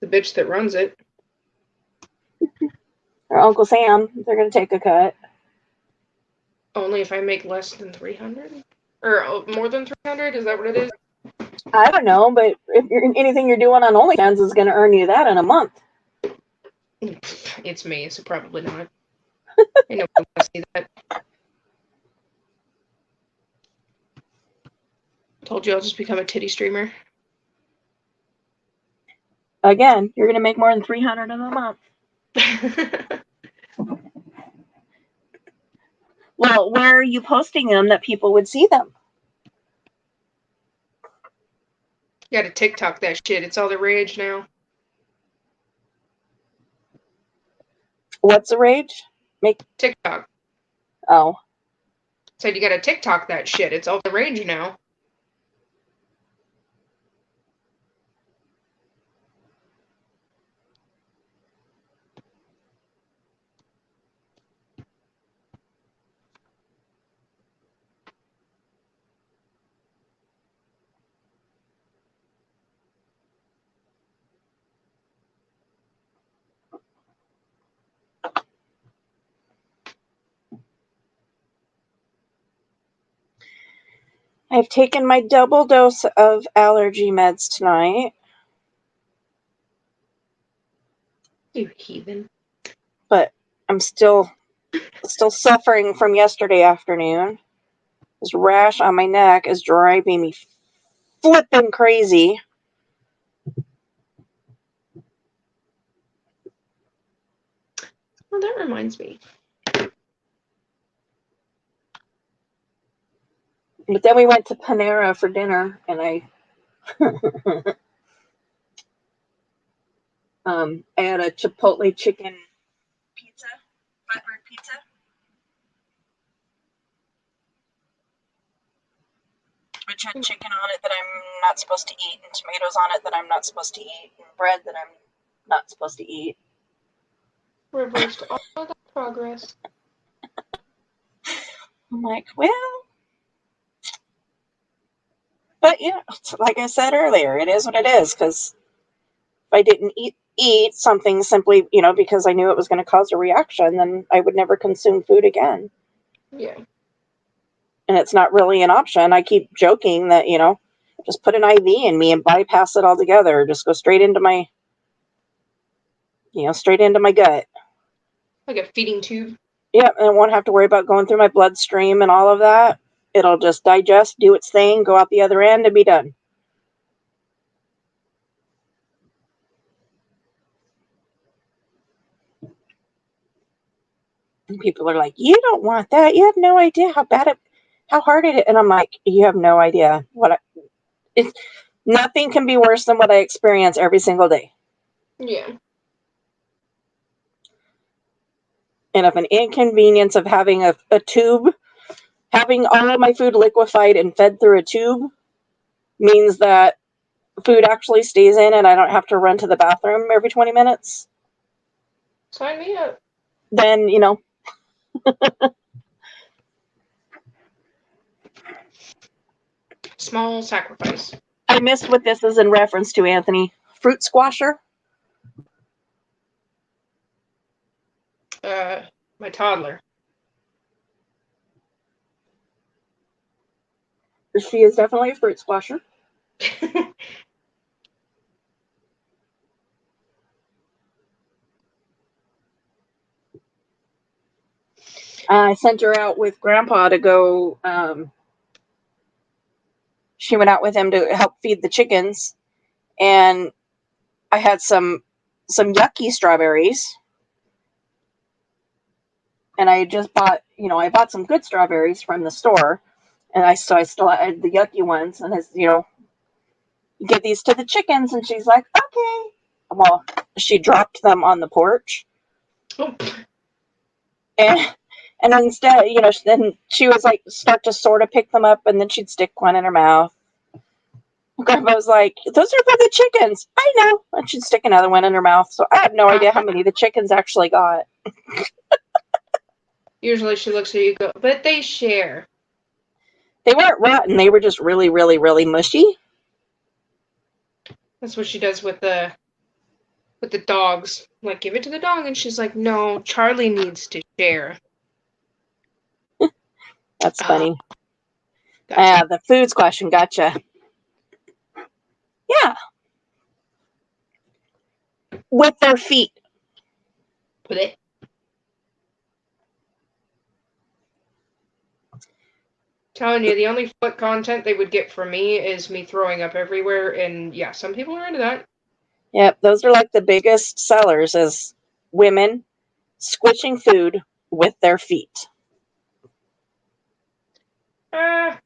the bitch that runs it. Or Uncle Sam, they're going to take a cut. Only if I make less than 300? Or more than 300? Is that what it is? I don't know, but if anything you're doing on OnlyFans is going to earn you that in a month. It's me, so probably not. I know I want to see that. Told you I'll just become a titty streamer. Again, you're going to make more than 300 in a month. Well, where are you posting them that people would see them? You gotta TikTok that shit. It's all the rage now. What's the rage? TikTok. Oh. Said you gotta TikTok that shit. It's all the rage now. I've taken my double dose of allergy meds tonight. You heathen. But I'm still suffering from yesterday afternoon. This rash on my neck is driving me flipping crazy. Well, that reminds me. But then we went to Panera for dinner, and I had a Chipotle chicken pizza, flatbread pizza. Which had chicken on it that I'm not supposed to eat, and tomatoes on it that I'm not supposed to eat, and bread that I'm not supposed to eat. Reversed all of that progress. I'm like, well, but like I said earlier, it is what it is, because if I didn't eat something simply, because I knew it was going to cause a reaction, then I would never consume food again. Yeah. And it's not really an option. I keep joking that, just put an IV in me and bypass it altogether. Just go straight into my gut. Like a feeding tube. Yeah, and I won't have to worry about going through my bloodstream and all of that. It'll just digest, do its thing, go out the other end, and be done. And people are like, you don't want that. You have no idea how hard it is. And I'm like, you have no idea nothing can be worse than what I experience every single day. Yeah. And if an inconvenience of having a tube, having all of my food liquefied and fed through a tube means that food actually stays in and I don't have to run to the bathroom every 20 minutes, Sign me up. then, Small sacrifice. I missed what this is in reference to, Anthony. Fruit squasher? My toddler. She is definitely a fruit squasher. I sent her out with Grandpa to go. She went out with him to help feed the chickens, and I had some yucky strawberries, and I just bought. I bought some good strawberries from the store, and I still had the yucky ones, and give these to the chickens, and she's like, okay. Well, she dropped them on the porch, Oh. and instead, then she was like, start to sort of pick them up, and then she'd stick one in her mouth. Grandpa was like, those are for the chickens. I know. And she'd stick another one in her mouth. So I have no idea how many the chickens actually got. Usually she looks at you and go, but they share. They weren't rotten. They were just really, really, really mushy. That's what she does with the dogs. Like, give it to the dog. And she's like, no, Charlie needs to share. That's funny. Gotcha. The foods question. Gotcha. Yeah. With their feet. Put it. Telling you, the only foot content they would get from me is me throwing up everywhere. And yeah, some people are into that. Yep. Those are like the biggest sellers is women squishing food with their feet. I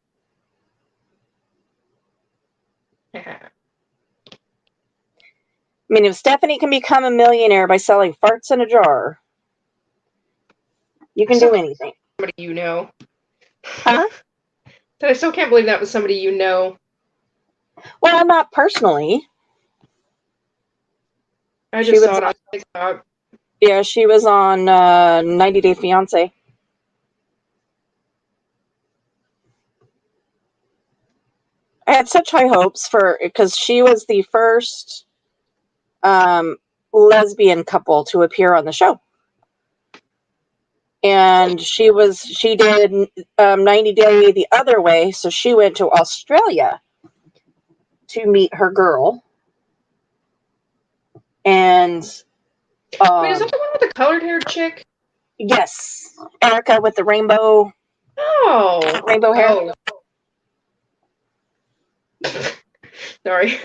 mean, if Stephanie can become a millionaire by selling farts in a jar, you can do anything. Somebody you know. Huh? I still can't believe that was somebody you know. Well, not personally. I just saw it on TikTok. Yeah, she was on 90 Day Fiance. I had such high hopes because she was the first lesbian couple to appear on the show. And she did 90 Day the other way, so she went to Australia to meet her girl. And wait, is that the one with the colored haired chick? Yes, Erica with the rainbow. Oh, rainbow hair. Oh. Sorry.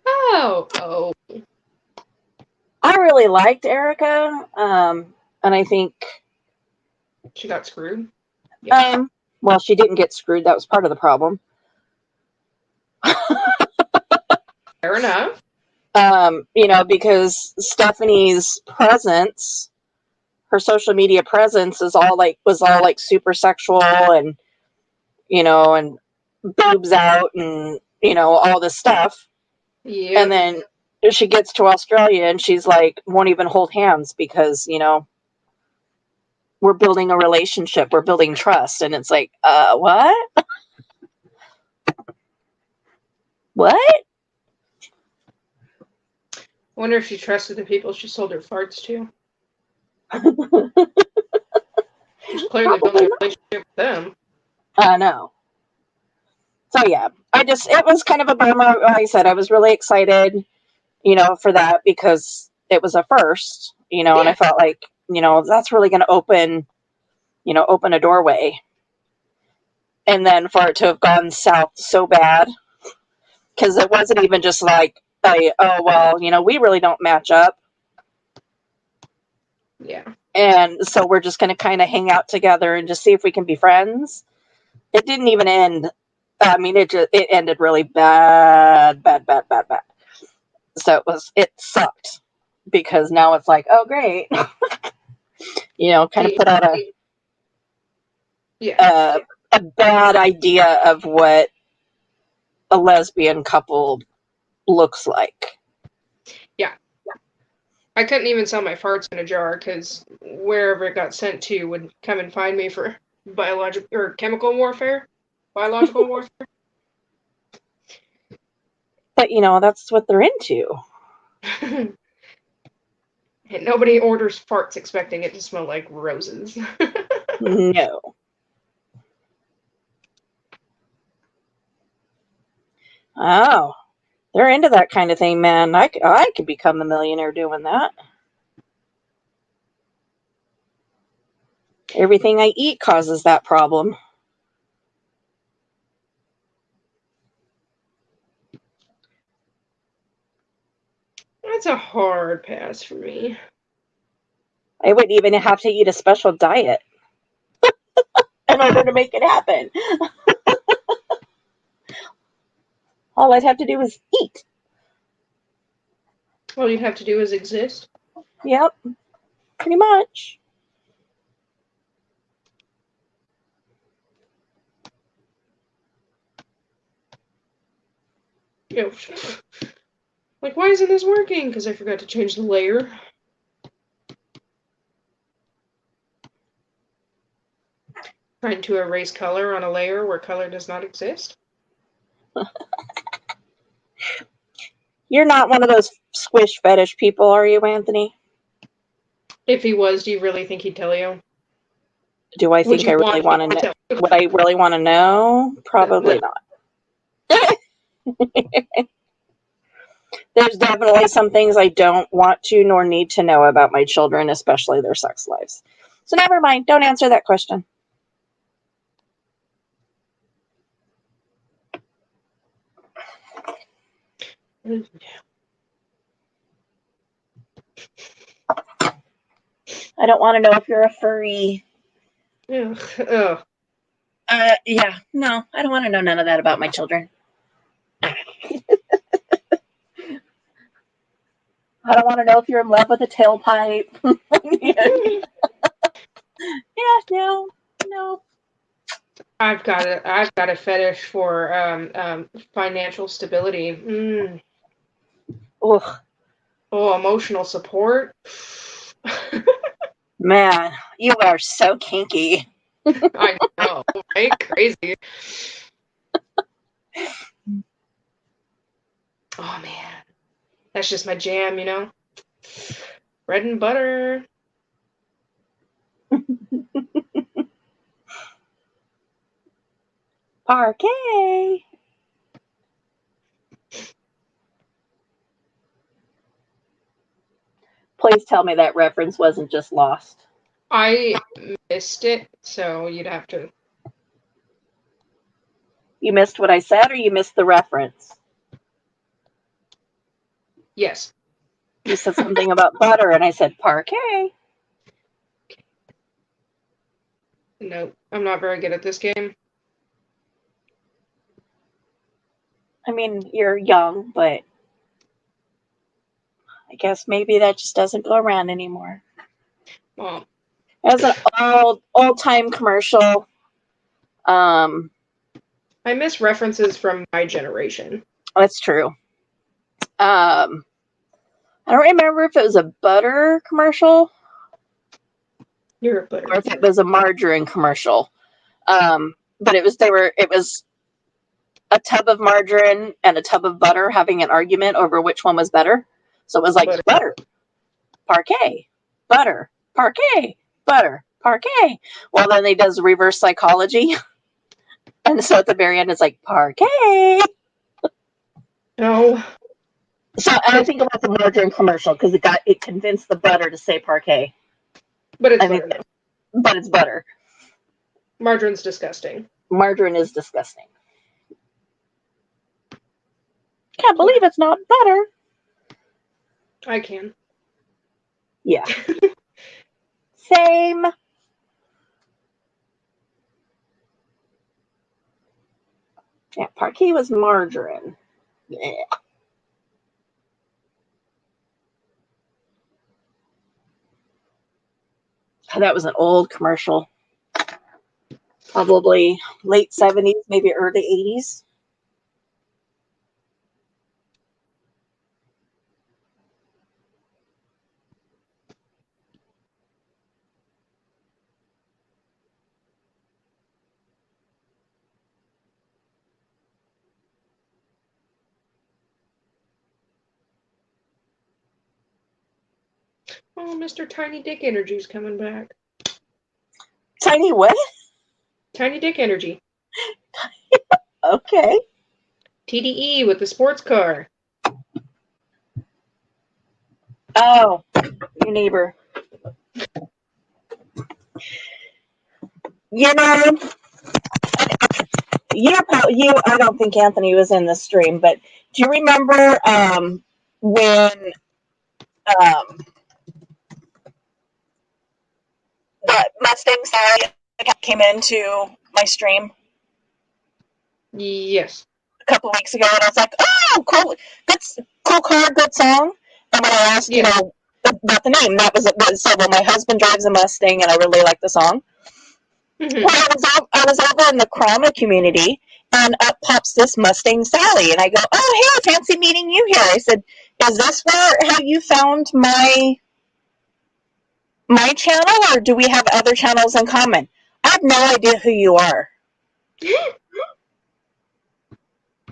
Oh. I really liked Erica, and I think She got screwed. Yeah. Well, she didn't get screwed. That was part of the problem. Fair enough. Because Stephanie's presence, her social media presence was all like super sexual and, and boobs out and, all this stuff. Yeah. And then she gets to Australia and she's like, won't even hold hands because, we're building a relationship. We're building trust. And it's like, what? What? I wonder if she trusted the people she sold her farts to. She's clearly building a relationship with them. I know. So yeah, it was kind of a bummer. Like I said, I was really excited, for that because it was a first, and I felt like, that's really going to open a doorway. And then for it to have gone south so bad, because it wasn't even just like, we really don't match up. Yeah. And so we're just going to kind of hang out together and just see if we can be friends. It didn't even end. I mean, it ended really bad. So it sucked because now it's like, oh, great. Kind of put out a bad idea of what a lesbian couple looks like. I couldn't even sell my farts in a jar because wherever it got sent to would come and find me for biological or chemical warfare, biological warfare. But, you know, that's what they're into. And nobody orders farts expecting it to smell like roses. No. Oh, they're into that kind of thing, man. I could become a millionaire doing that. Everything I eat causes that problem. That's a hard pass for me. I wouldn't even have to eat a special diet in order to make it happen. All I'd have to do is eat. All you'd have to do is exist. Yep, pretty much. You know, like, why isn't this working? Because I forgot to change the layer. Trying to erase color on a layer where color does not exist. You're not one of those squish fetish people, are you, Anthony? If he was, do you really think he'd tell you? Do I Would think you I really want him to know? tell you? Would I really want to know? Probably No. not. There's definitely some things I don't want to nor need to know about my children, especially their sex lives. So never mind. Don't answer that question. I don't want to know if you're a furry. Ugh. Ugh. Yeah, no, I don't want to know none of that about my children. I don't want to know if you're in love with a tailpipe. Yeah, no. I've got a fetish for financial stability. Ugh, Oh, emotional support. man, you are so kinky. I know, right? Crazy. Oh man, that's just my jam, you know. Bread and butter. Parquet. Please tell me that reference wasn't just lost. I missed it, so you'd have to. You missed what I said, or you missed the reference? Yes. You said something about butter, and I said parquet. No, I'm not very good at this game. I mean, you're young, but I guess maybe that just doesn't go around anymore. Well, It was an old time commercial. I miss references from my generation. That's true. I don't remember if it was a butter commercial You're a butter. or if it was a margarine commercial. But it was a tub of margarine and a tub of butter having an argument over which one was better. So it was like butter, parquet, butter, parquet, butter, parquet. Well, then they does reverse psychology. And so at the very end, it's like parquet. No. So I think about the margarine commercial because it convinced the butter to say parquet. But it's I butter. mean, but it's butter. Margarine's disgusting. Margarine is disgusting. Can't believe it's not butter. I can. Yeah. Same. Yeah, parquet was margarine. Yeah. That was an old commercial. Probably late 70s, maybe early 80s. Oh, Mr. Tiny Dick Energy's coming back. Tiny what? Tiny Dick Energy. Okay. TDE with the sports car. Oh, your neighbor. You know, I don't think Anthony was in the stream, but do you remember when that Mustang Sally came into my stream Yes. a couple weeks ago, and I was like, "Oh, cool, cool car, good song." And when I asked, Yeah. about the name, that was so. Well, my husband drives a Mustang, and I really like the song. Mhm. Well, I was over in the Krama community, and up pops this Mustang Sally, and I go, "Oh, hey, fancy meeting you here." I said, "Is this how you found my channel, or do we have other channels in common?" I have no idea who you are.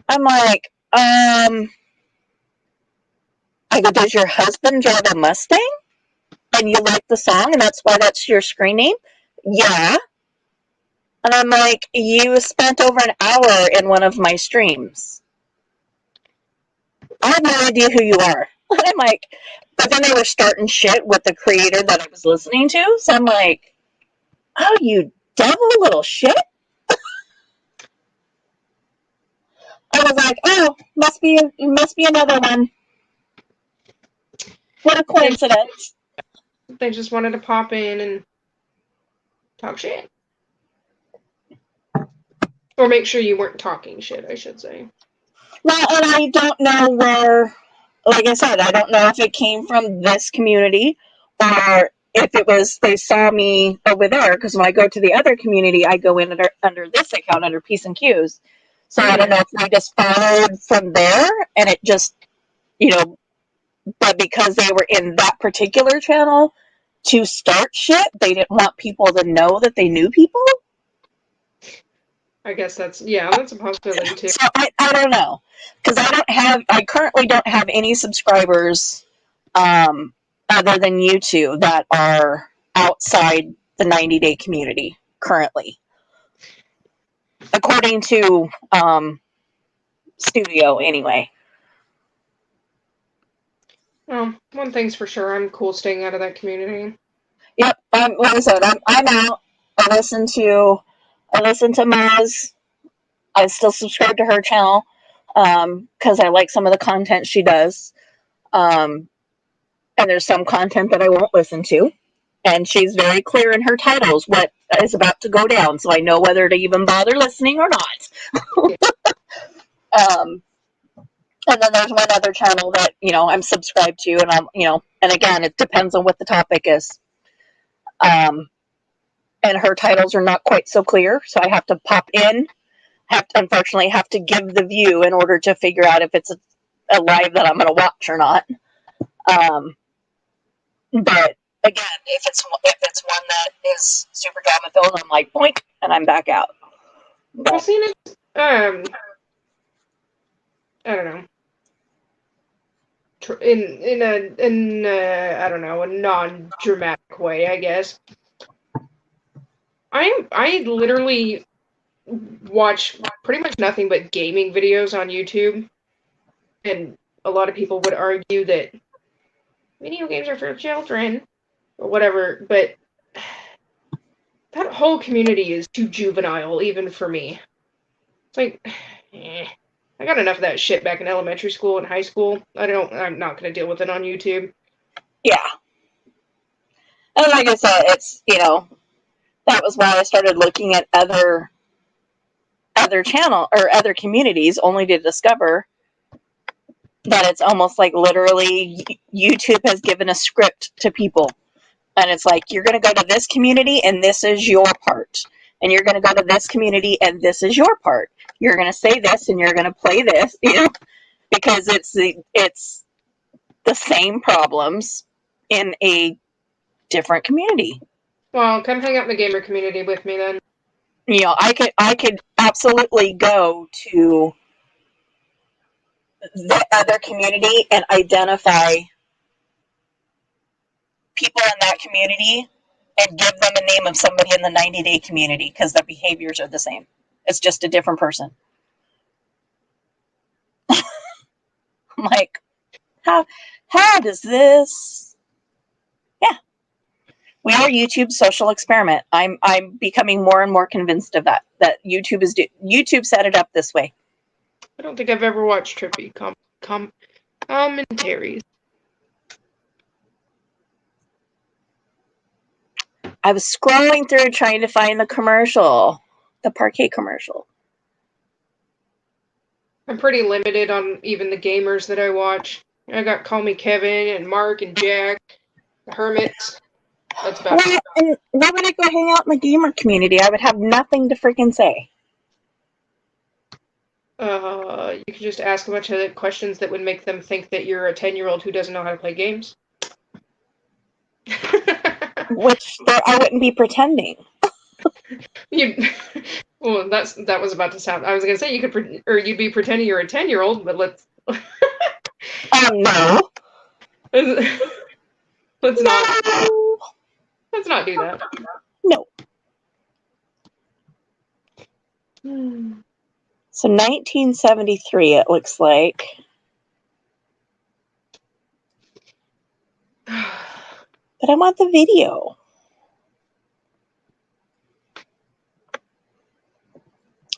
I'm like, I go, "Does your husband drive a Mustang? And you like the song, and that's why that's your screen name?" "Yeah." And I'm like, "You spent over an hour in one of my streams." I have no idea who you are. I'm like, but then they were starting shit with the creator that I was listening to. So I'm like, "Oh, you devil little shit." I was like, "Oh, must be another one. What a coincidence." They just wanted to pop in and talk shit. Or make sure you weren't talking shit, I should say. Well, and I don't know where, like I said, I don't know if it came from this community or if it was they saw me over there, because when I go to the other community, I go in under this account, under Peace and Cues. So I don't know if they just followed from there and it just, but because they were in that particular channel to start shit, they didn't want people to know that they knew people. I guess that's a possibility too. So I don't know, because I currently don't have any subscribers other than you two that are outside the 90-day community currently, according to Studio anyway. Well, one thing's for sure, I'm cool staying out of that community. Yep, like I said, I'm out. I listen to Maz. I still subscribe to her channel because I like some of the content she does. And there's some content that I won't listen to. And she's very clear in her titles what is about to go down, so I know whether to even bother listening or not. And then there's one other channel that I'm subscribed to, and and again, it depends on what the topic is. And her titles are not quite so clear, so I have to pop in. Unfortunately, have to give the view in order to figure out if it's a live that I'm going to watch or not. But again, if it's one that is super drama filled, I'm like, boink, and I'm back out. Well, seeing it, I don't know. In I don't know, a non-dramatic way, I guess. I literally watch pretty much nothing but gaming videos on YouTube, and a lot of people would argue that video games are for children or whatever, but that whole community is too juvenile even for me. It's like, I got enough of that shit back in elementary school and high school. I'm not going to deal with it on YouTube. Yeah. And like I said, it's, that was why I started looking at other channel or other communities, only to discover that it's almost like literally YouTube has given a script to people. And it's like, you're going to go to this community and this is your part. And you're going to go to this community and this is your part. You're going to say this and you're going to play this, because it's the same problems in a different community. Well, come hang out in the gamer community with me then. I could absolutely go to the other community and identify people in that community and give them a name of somebody in the 90-day community because their behaviors are the same. It's just a different person. I'm like, how does this? Yeah. We are YouTube's social experiment. I'm becoming more and more convinced of that YouTube set it up this way. I don't think I've ever watched Trippy commentaries. I was scrolling through trying to find the commercial, the Parquet commercial. I'm pretty limited on even the gamers that I watch. I got Call Me Kevin and Mark and Jack, the Hermits. That's about it. And why would I go hang out in the gamer community? I would have nothing to freaking say. You could just ask a bunch of questions that would make them think that you're a 10-year-old who doesn't know how to play games. Which I wouldn't be pretending. Well, that was about to sound. I was gonna say you'd be pretending you're a 10-year-old, but let's. No. Let's not do that. No. Hmm. So 1973, it looks like. But I want the video.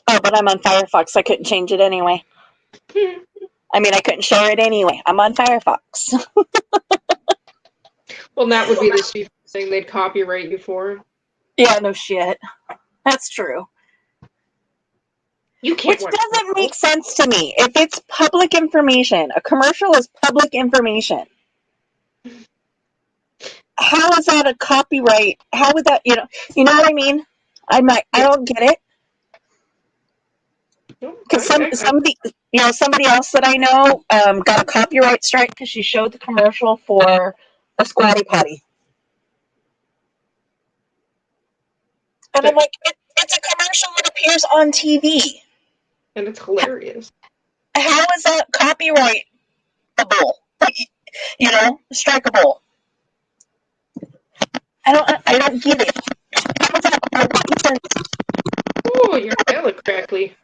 Oh, but I'm on Firefox. I couldn't change it anyway. I mean, I couldn't share it anyway. I'm on Firefox. Well, that would be the stupid thing they'd copyright you for. Yeah, no shit. That's true. You can't. Which doesn't make sense to me. If it's public information, a commercial is public information. How is that a copyright? How would that, you know what I mean? I don't get it. Because somebody else that I know got a copyright strike because she showed the commercial for a Squatty Potty. And I'm like, it's a commercial that appears on TV. And it's hilarious. How is that copyrightable? Strikeable. I don't get it. How is that making sense? Oh, you're hella crackly.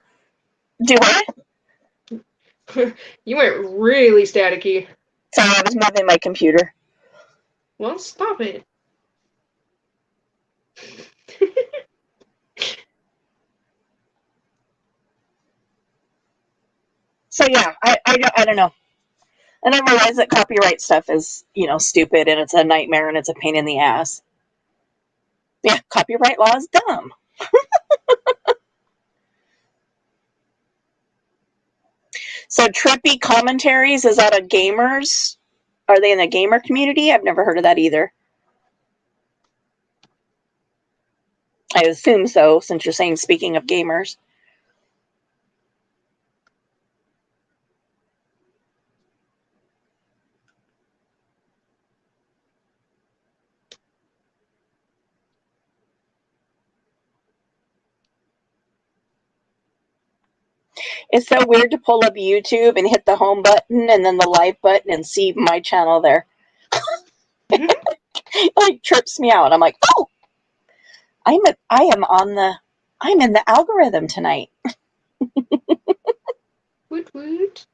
Do what? You went really staticky. Sorry, I was moving my computer. Well, stop it. So yeah, I don't know. And I realize that copyright stuff is, stupid and it's a nightmare and it's a pain in the ass. Yeah, copyright law is dumb. So Trippy commentaries, is that a gamers? Are they in the gamer community? I've never heard of that either. I assume so, since you're saying speaking of gamers. It's so weird to pull up YouTube and hit the home button and then the live button and see my channel there. Mm-hmm. It like trips me out. I'm like, oh, I'm in the algorithm tonight. Woot woot.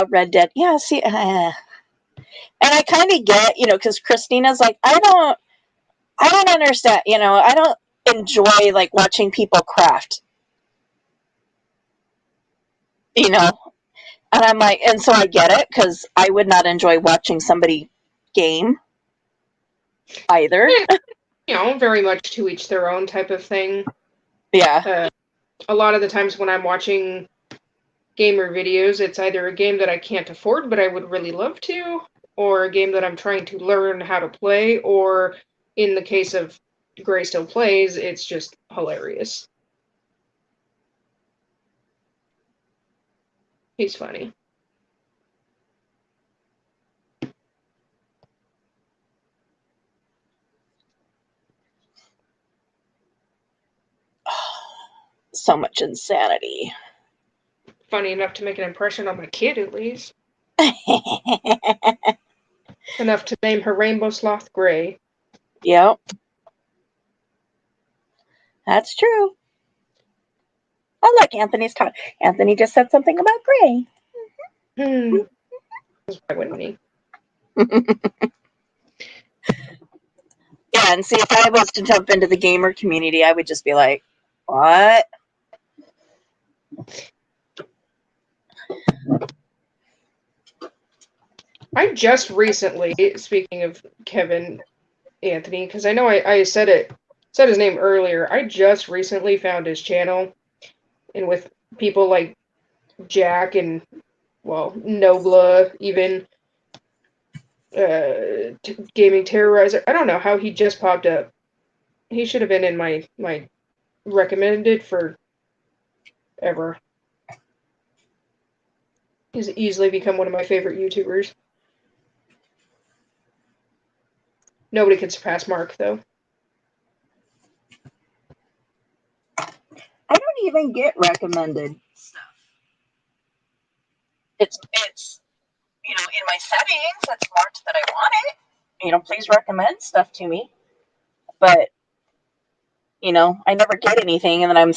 Red Dead. Yeah, see, and I kind of get, because Christina's like, I don't understand, I don't enjoy like watching people craft, and I'm like, and so I get it, because I would not enjoy watching somebody game either. Very much to each their own type of thing. Yeah. A lot of the times when I'm watching gamer videos, it's either a game that I can't afford but I would really love to, or a game that I'm trying to learn how to play, or in the case of Gray Still Plays, it's just hilarious. He's funny. So much insanity. funny enough to make an impression on my kid, at least. Enough to name her Rainbow Sloth Gray. Yep. That's true. Oh, look, Anthony's caught. Anthony just said something about Gray. Why wouldn't he? Yeah, and see, if I was to jump into the gamer community, I would just be like, what? I just recently, speaking of Kevin Anthony, because I know I said his name earlier, I just recently found his channel, and with people like Jack and, well, Nobla, even Gaming Terrorizer, I don't know how he just popped up. He should have been in my recommended for ever. He's easily become one of my favorite YouTubers. Nobody can surpass Mark, though. I don't even get recommended stuff. It's in my settings, it's marked that I want it. Please recommend stuff to me. But I never get anything, and then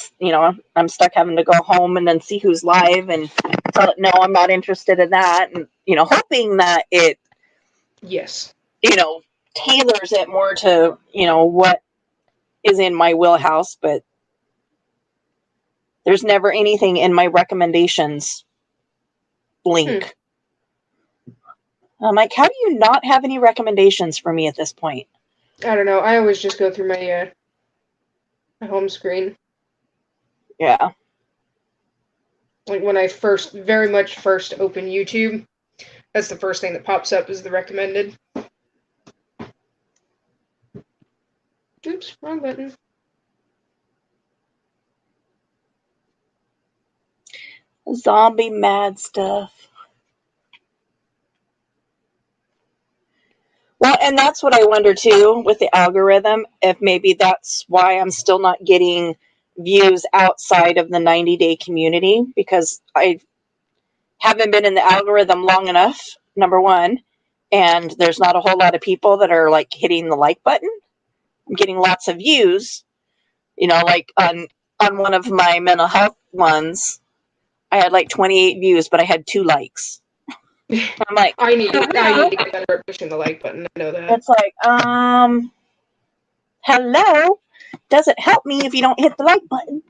I'm stuck having to go home and then see who's live and tell it, no, I'm not interested in that, and hoping that it Yes. tailors it more to what is in my wheelhouse, but there's never anything in my recommendations link. I'm like, how do you not have any recommendations for me at this point? I don't know. I always just go through my home screen. Yeah. Like when I very much first open YouTube, that's the first thing that pops up is the recommended. Oops, wrong button. Zombie mad stuff. Well, and that's what I wonder too with the algorithm, if maybe that's why I'm still not getting views outside of the 90-day community, because I haven't been in the algorithm long enough, number one, and there's not a whole lot of people that are like hitting the like button. I'm getting lots of views, like on one of my mental health ones, I had like 28 views, but I had 2 likes. I'm like, I need to get better at pushing the like button. I know that. It's like, hello? Doesn't help me if you don't hit the like button.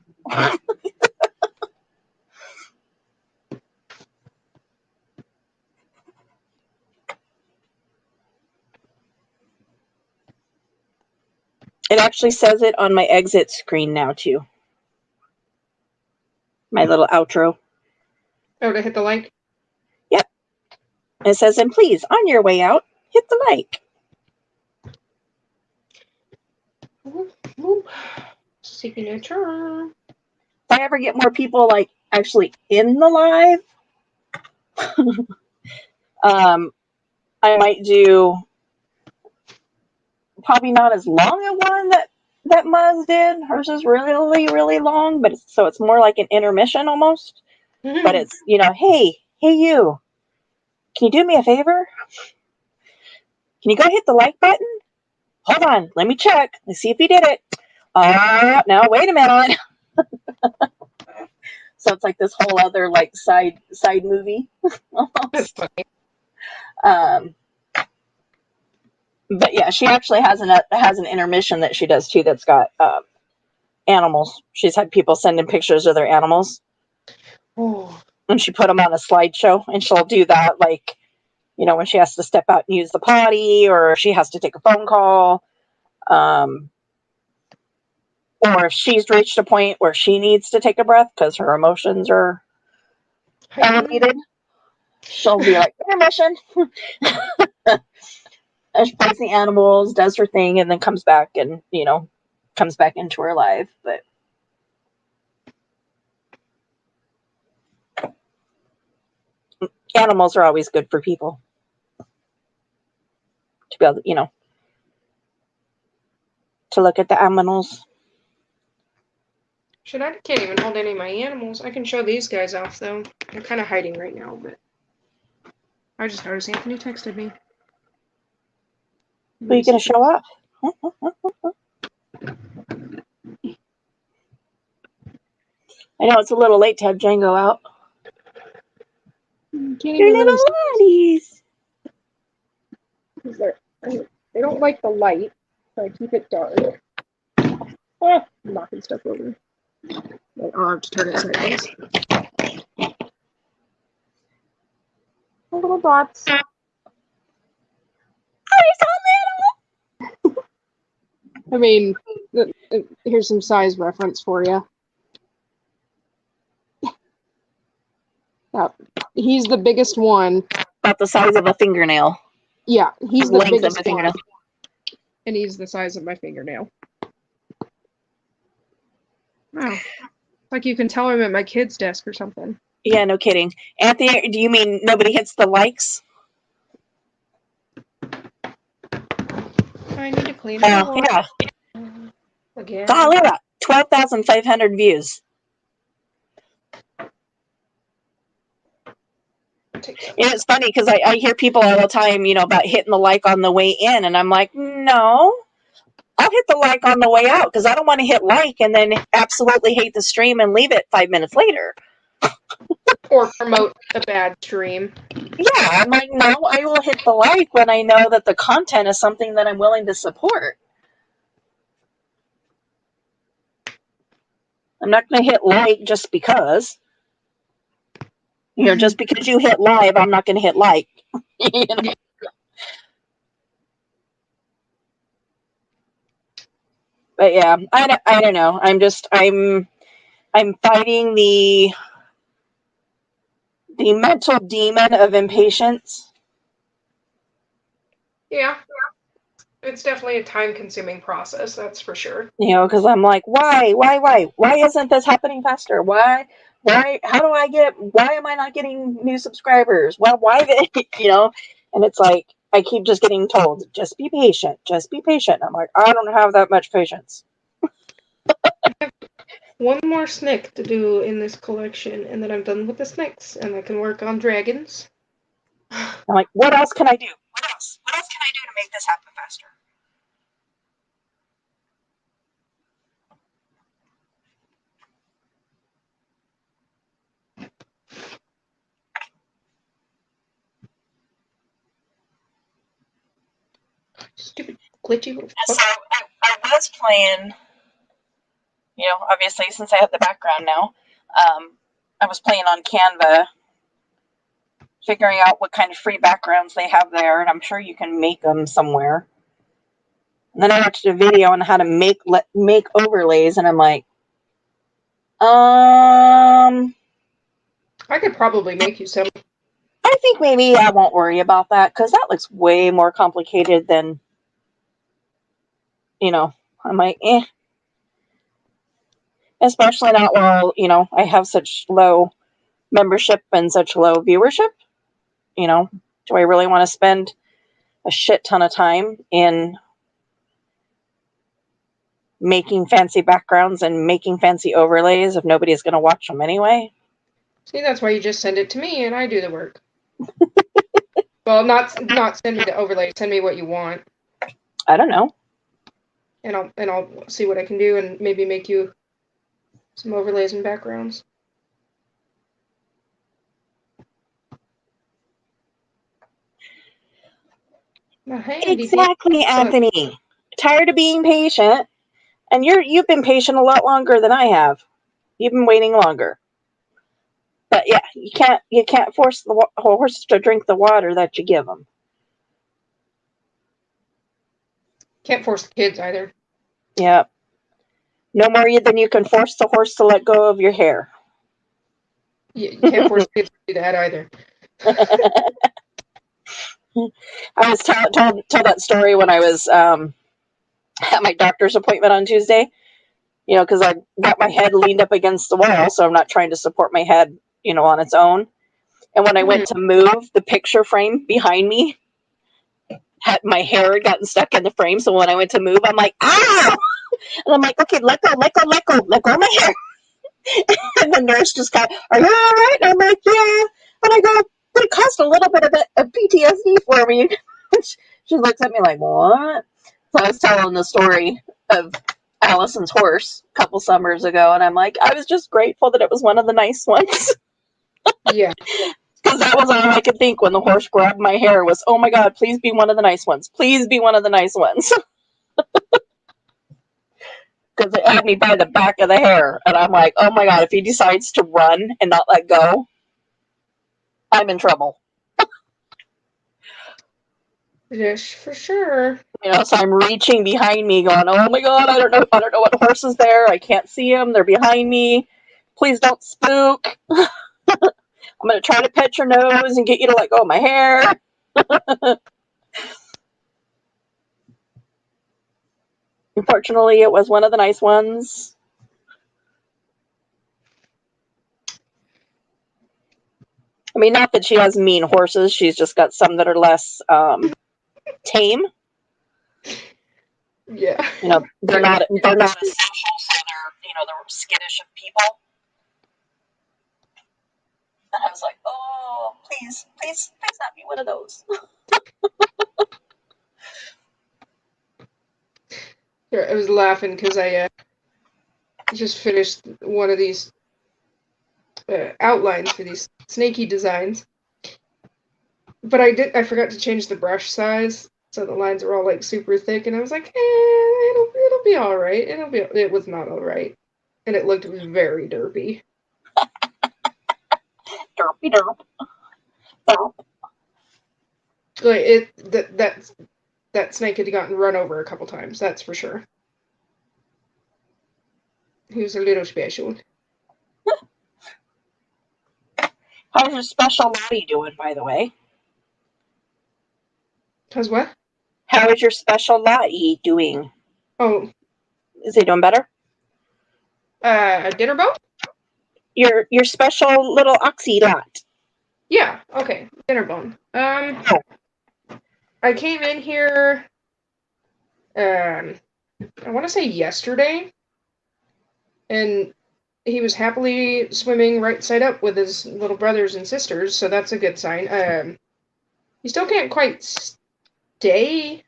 It actually says it on my exit screen now, too. My little outro. Oh, to hit the like? Yep. It says, and please, on your way out, hit the like. Signature. If I ever get more people, like, actually in the live, I might do probably not as long a one that Maz did. Hers is really, really long, but it's more like an intermission almost. But it's, hey, you, can you do me a favor? Can you go hit the like button? Hold on, let me check. Let's see if you did it. No, wait a minute. So it's like this whole other like side movie. That's funny. But yeah, she actually has an intermission that she does too that's got animals. She's had people send in pictures of their animals. Oh. And she put them on a slideshow, and she'll do that like, when she has to step out and use the potty, or she has to take a phone call, or if she's reached a point where she needs to take a breath because her emotions are elevated, she'll be like, intermission. And she plays the animals, does her thing, and then comes back and, comes back into her life. But animals are always good for people. To be able to, to look at the animals. Shit, I can't even hold any of my animals. I can show these guys off, though. They're kind of hiding right now, but... I just noticed Anthony texted me. Who are you going to show off? I know it's a little late to have Django out. Can't Your even little really laddies. they don't like the light, so I keep it dark. Oh, I'm knocking stuff over. I'll have to turn it sideways. The little dots. Oh, you're so little. I mean, here's some size reference for you. He's the biggest one. About the size of a fingernail. Yeah, he's the Length of biggest a fingernail. one. And he's the size of my fingernail. Wow. It's like you can tell him at my kid's desk or something. Yeah, no kidding. Anthony, do you mean nobody hits the likes? I need to clean it Oh, up. yeah. Again. God, look at that. 12,500 views. You know, it's funny because I hear people all the time, about hitting the like on the way in, and I'm like, no, I'll hit the like on the way out because I don't want to hit like and then absolutely hate the stream and leave it 5 minutes later. Or promote a bad stream. Yeah, I'm like, no, I will hit the like when I know that the content is something that I'm willing to support. I'm not going to hit like just because. Just because you hit live, I'm not going to hit like. But yeah, I don't know. I'm fighting the mental demon of impatience. Yeah. It's definitely a time-consuming process, that's for sure. Because I'm like, why isn't this happening faster? Why, why am I not getting new subscribers? Well, why, and it's like, I keep just getting told, just be patient. I'm like, I don't have that much patience. One more snick to do in this collection, and then I'm done with the snicks, and I can work on dragons. I'm like, what else can I do? What else can I do to make this happen faster? Stupid glitchy little So I was playing, obviously since I have the background now, I was playing on Canva, figuring out what kind of free backgrounds they have there, and I'm sure you can make them somewhere. And then I watched a video on how to make overlays, and I'm like, I could probably make you some. I think maybe I won't worry about that, because that looks way more complicated than, I'm like, Especially not while, I have such low membership and such low viewership. Do I really want to spend a shit ton of time in making fancy backgrounds and making fancy overlays if nobody's going to watch them anyway? See, that's why you just send it to me and I do the work. Well, not send me the overlay. Send me what you want. I don't know. And I'll see what I can do and maybe make you some overlays and backgrounds. Exactly, Anthony. Tired of being patient, and you've been patient a lot longer than I have. You've been waiting longer. But yeah, you can't force the horse to drink the water that you give them. Can't force the kids either. Yeah. No more than you can force the horse to let go of your hair. You can't force kids to do that either. I was told that story when I was at my doctor's appointment on Tuesday. Because I got my head leaned up against the wall, so I'm not trying to support my head, on its own. And when I went to move, the picture frame behind me had my hair had gotten stuck in the frame. So when I went to move, I'm like, ah! And I'm like, okay, let go of my hair. And the nurse just got, are you all right? And I'm like, yeah. And I go, but it caused a little bit of PTSD for me. She looks at me like, what? So I was telling the story of Allison's horse a couple summers ago, and I'm like, I was just grateful that it was one of the nice ones. Yeah. Because that was all I could think when the horse grabbed my hair was, oh my God, please be one of the nice ones. Please be one of the nice ones. Because it had me by the back of the hair. And I'm like, oh my God, if he decides to run and not let go, I'm in trouble. Yes, for sure. You know, so I'm reaching behind me going, oh my God, I don't know what horse is there. I can't see them. They're behind me. Please don't spook. I'm going to try to pet your nose and get you to let go of my hair. Unfortunately, it was one of the nice ones. I mean, not that she has mean horses. She's just got some that are less tame. Yeah. You know, they're not essential, so they're skittish of people. And I was like, oh, please not be one of those. I was laughing because I just finished one of these outlines for these snaky designs, but I forgot to change the brush size, so the lines are all like super thick, and I was like, it'll be all right. It was not all right, and it looked very derpy. Derpy derp. Derp. Like that snake had gotten run over a couple times, that's for sure. He was a little special. How's your special Lottie doing, by the way? How's what? How is your special Lottie doing? Oh, Is he doing better? dinner bone? Your special little oxy lot. Yeah, okay, dinner bone. I came in here, I want to say yesterday, and he was happily swimming right side up with his little brothers and sisters, so that's a good sign. He still can't quite stay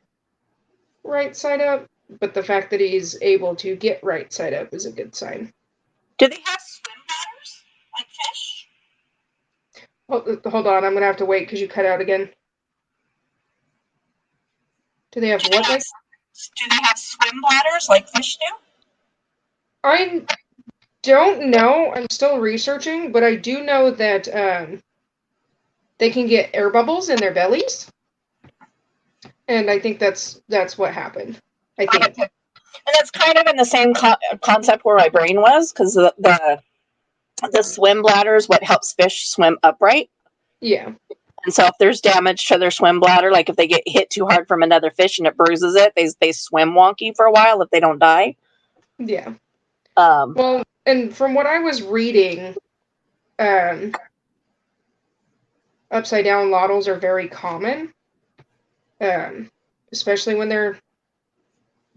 right side up, but the fact that he's able to get right side up is a good sign. Do they have swim bladders like fish? Hold on, I'm gonna have to wait because you cut out again. Do they have what? Like? Do they have swim bladders like fish do? I don't know. I'm still researching, but I do know that they can get air bubbles in their bellies, and I think that's what happened. I think. Okay. And that's kind of in the same concept where my brain was, because the swim bladder is what helps fish swim upright. Yeah. And so if there's damage to their swim bladder, like if they get hit too hard from another fish and it bruises it, they swim wonky for a while if they don't die. Yeah. Well, and from what I was reading, upside down lottles are very common, especially when they're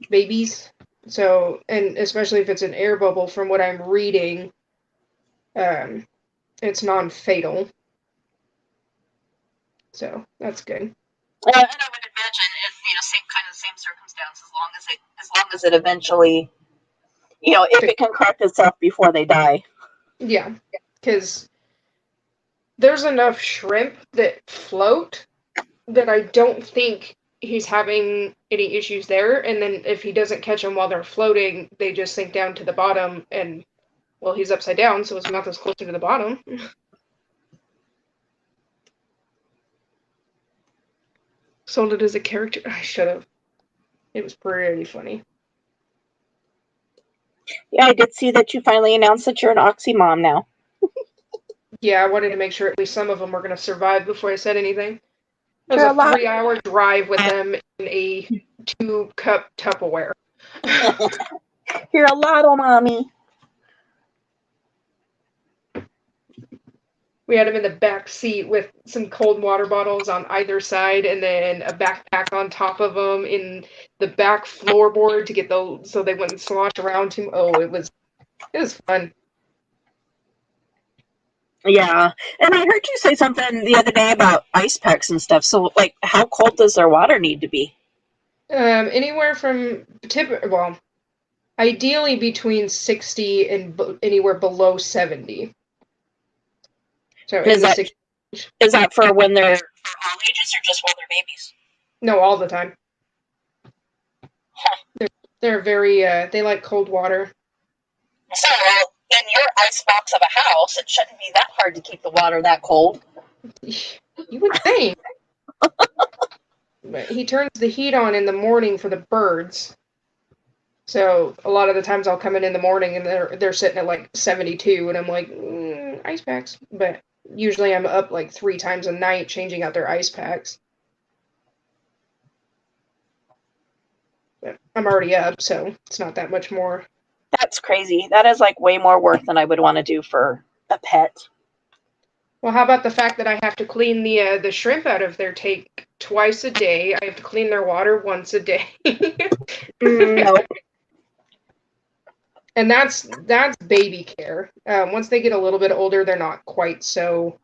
babies. So, and especially if it's an air bubble, from what I'm reading, it's non-fatal. So that's good. And I would imagine if same circumstance, as long as it eventually, if it can correct itself before they die. Yeah, because there's enough shrimp that float that I don't think he's having any issues there. And then if he doesn't catch them while they're floating, they just sink down to the bottom, and well, he's upside down, so his mouth is closer to the bottom. Sold it as a character. I should have. It was pretty funny. Yeah, I did see that you finally announced that you're an Oxy mom now. Yeah, I wanted to make sure at least some of them were going to survive before I said anything. It was a 3-hour drive with them in a 2-cup Tupperware. You're a lotto mommy. We had him in the back seat with some cold water bottles on either side, and then a backpack on top of them in the back floorboard to get so they wouldn't slosh around him. Oh, it was fun. Yeah. And I heard you say something the other day about ice packs and stuff. So, like, how cold does their water need to be? Anywhere from ideally between 60 and anywhere below 70. So And is in the that 60, is that for when they're for all ages or just while they're babies? no, all the time. They're very they like cold water. So, in your ice box of a house, it shouldn't be that hard to keep the water that cold. You would think. But he turns the heat on in the morning for the birds. So a lot of the times I'll come in the morning and they're sitting at like 72 and I'm like, ice packs. But usually I'm up like 3 times a night changing out their ice packs. But I'm already up, so it's not that much more. That's crazy. That is like way more work than I would want to do for a pet. Well, how about the fact that I have to clean the shrimp out of their tank twice a day? I have to clean their water once a day. No. And that's baby care. Once they get a little bit older, they're not quite so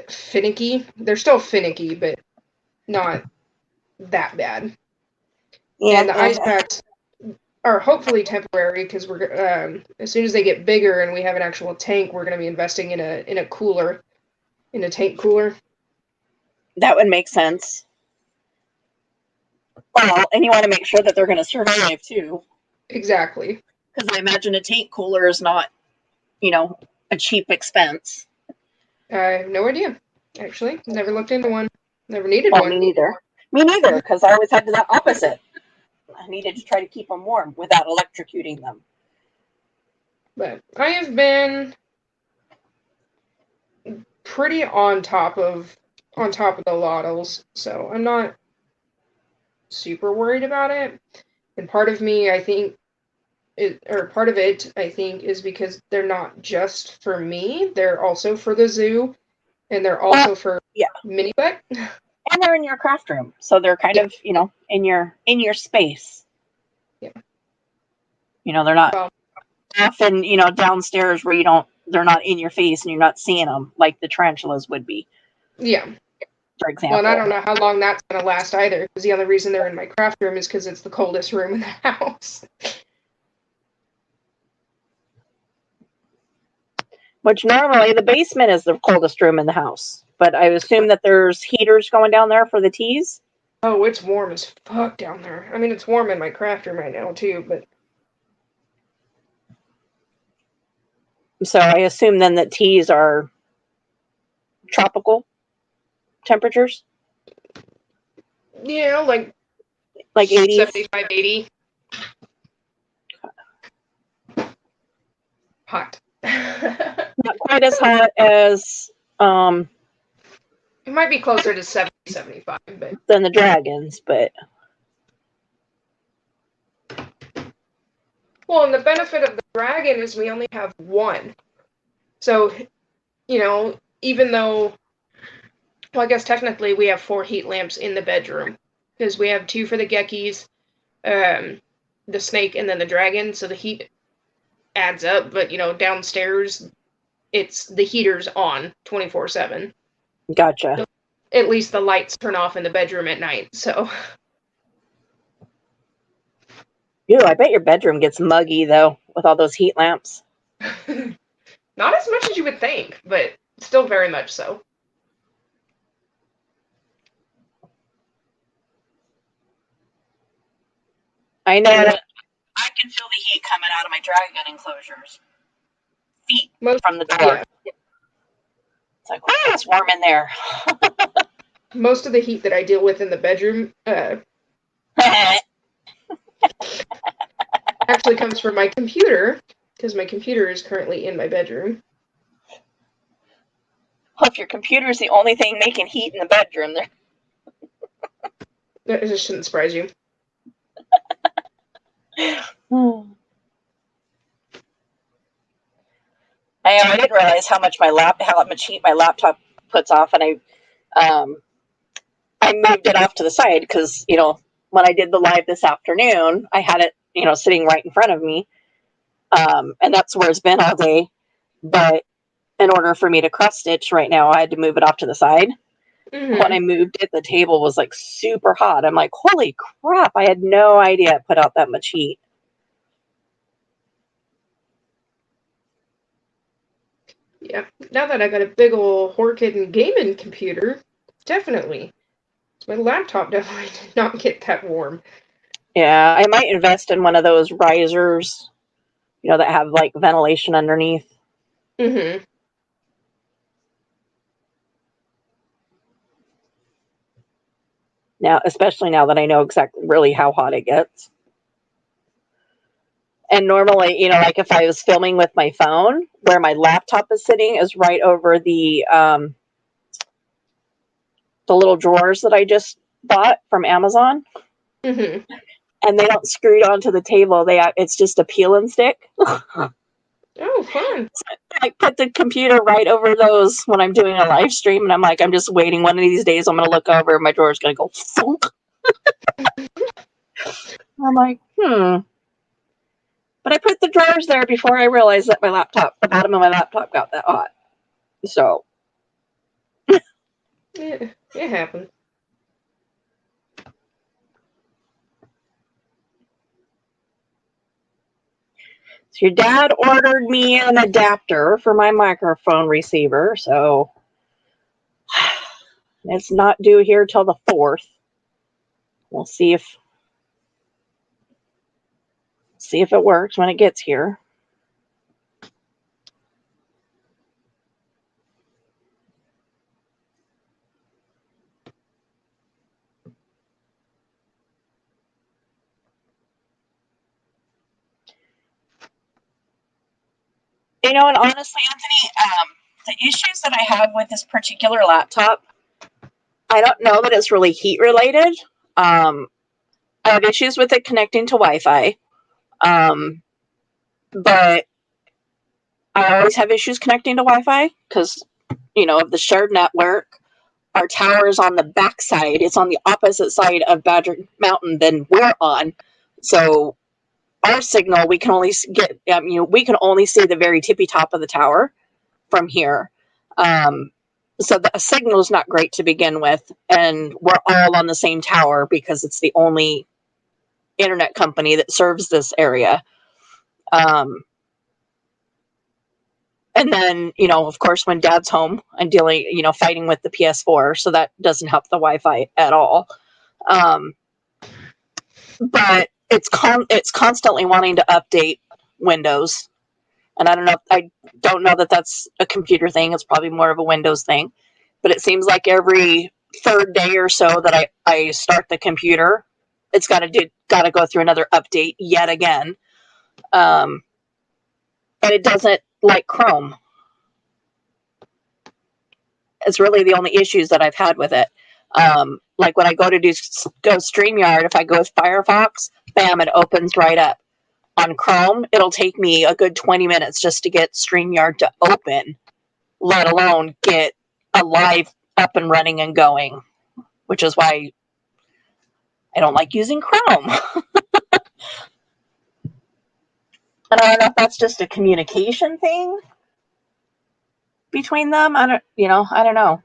finicky. They're still finicky, but not that bad. Yeah. And the ice packs are hopefully temporary because we're as soon as they get bigger and we have an actual tank, we're going to be investing in a cooler, in a tank cooler. That would make sense. Well, and you want to make sure that they're going to survive too. Exactly. Because I imagine a tank cooler is not, a cheap expense. I have no idea. Actually, never looked into one. Never needed Well, one. me neither. Me neither, because I always had the opposite. I needed to try to keep them warm without electrocuting them. But I have been pretty on top of the Lottles, so I'm not super worried about it. And part of me, I think, part of it, I think, is because they're not just for me; they're also for the zoo, and they're also for Mini Butt. And they're in your craft room, so they're kind of, in your space. Yeah. They're not often, downstairs where they're not in your face and you're not seeing them like the tarantulas would be. Yeah. For example. Well, and I don't know how long that's going to last either, because the only reason they're in my craft room is because it's the coldest room in the house. Which normally the basement is the coldest room in the house. But I assume that there's heaters going down there for the teas. Oh, it's warm as fuck down there. I mean, it's warm in my craft room right now, too, but... So I assume then that teas are tropical temperatures? Yeah, like 80s? 75, 80. Hot. Not quite as hot as... it might be closer to 70, 75, but... than the dragons, but... Well, and the benefit of the dragon is we only have one. So, even though... Well, I guess technically we have 4 heat lamps in the bedroom. Because we have 2 for the Geckos, the snake, and then the dragon. So the heat adds up. But, downstairs, the heater's on 24/7. Gotcha. So at least the lights turn off in the bedroom at night, so... Ew, I bet your bedroom gets muggy, though, with all those heat lamps. Not as much as you would think, but still very much so. I know that I can feel the heat coming out of my dragon enclosures. Feet from the door. Yeah. It's like, wow, it's warm in there. Most of the heat that I deal with in the bedroom actually comes from my computer, because my computer is currently in my bedroom. Well, if your computer is the only thing making heat in the bedroom, That just shouldn't surprise you. I didn't realize how much heat my laptop puts off, and I moved it off to the side because when I did the live this afternoon, I had it sitting right in front of me, and that's where it's been all day. But in order for me to cross stitch right now, I had to move it off to the side. Mhm. When I moved it, the table was like super hot. I'm like, holy crap, I had no idea it put out that much heat. Yeah. Now that I got a big ol' Horkid gaming computer, definitely. My laptop definitely did not get that warm. Yeah, I might invest in one of those risers, that have like ventilation underneath. Mhm. Now, especially now that I know exactly really how hot it gets. And normally, like if I was filming with my phone, where my laptop is sitting is right over the little drawers that I just bought from Amazon. Mhm. And they don't screw it onto the table. It's just a peel and stick. Oh, fun. I put the computer right over those when I'm doing a live stream, and I'm like, I'm just waiting. One of these days, I'm going to look over, and my drawer's going to go thunk. I'm like, But I put the drawers there before I realized that the bottom of my laptop got that hot. So. Yeah, it happened. So your dad ordered me an adapter for my microphone receiver, so it's not due here till the 4th. We'll see if it works when it gets here. And honestly, Anthony, the issues that I have with this particular laptop, I don't know that it's really heat related. I have issues with it connecting to Wi-Fi, but I always have issues connecting to Wi-Fi because, of the shared network. Our tower is on the back side. It's on the opposite side of Badger Mountain than we're on. So our signal, we can only get, we can only see the very tippy top of the tower from here. So the signal is not great to begin with. And we're all on the same tower because it's the only internet company that serves this area. And then, of course, when Dad's home, I'm dealing, fighting with the PS4, so that doesn't help the Wi-Fi at all. But it's constantly wanting to update Windows, and I don't know that that's a computer thing. It's probably more of a Windows thing. But it seems like every third day or so that I start the computer, it's got to go through another update yet again, and it doesn't like Chrome. It's really the only issues that I've had with it. Like when I go StreamYard, if I go with Firefox, bam, it opens right up. On Chrome, it'll take me a good 20 minutes just to get StreamYard to open, let alone get a live up and running and going, which is why I don't like using Chrome. And I don't know if that's just a communication thing between them. I don't know.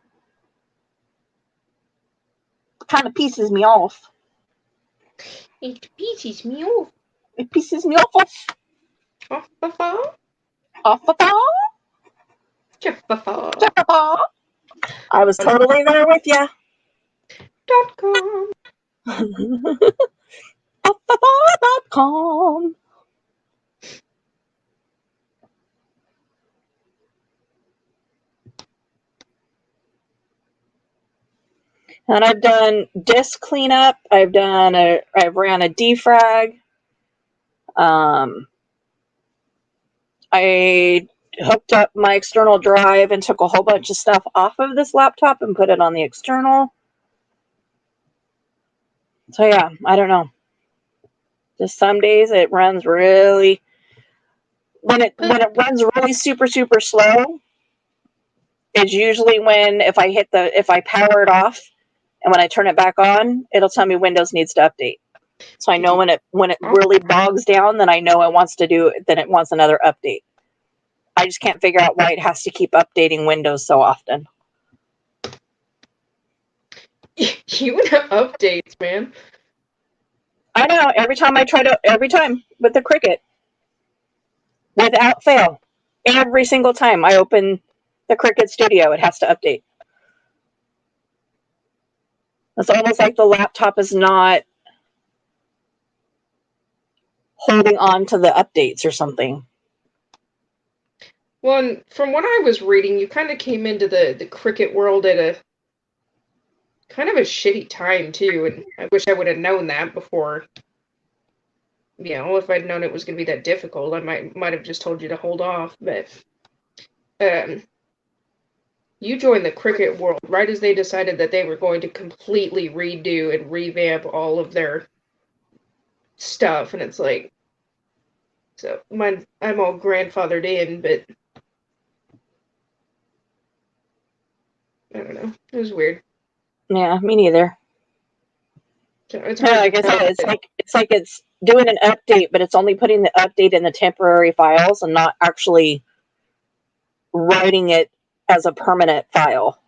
It kind of pisses me off. It pisses me off. It pisses me off. I was totally there with you. .com. .com. And I've done disk cleanup. I've ran a defrag. I hooked up my external drive and took a whole bunch of stuff off of this laptop and put it on the external. So yeah, I don't know. Just some days it runs really. When it runs really super super slow, it's usually if I power it off, and when I turn it back on, it'll tell me Windows needs to update. So I know when it really bogs down, then I know it wants another update. I just can't figure out why it has to keep updating Windows so often. You would have updates, man. I know, every time with the Cricut, without fail, every single time I open the Cricut Studio, it has to update. It's almost like the laptop is not holding on to the updates or something. Well, and from what I was reading, you kind of came into the Cricut world at a kind of a shitty time too, and I wish I would have known that before. You know, if I'd known it was going to be that difficult, I might have just told you to hold off. But you joined the Cricut world right as they decided that they were going to completely redo and revamp all of their stuff, and it's like, so I'm all grandfathered in, but I don't know. It was weird. Yeah, me neither. So it's Yeah, hard like I to said, tell. it's like it's doing an update, but it's only putting the update in the temporary files and not actually writing it as a permanent file.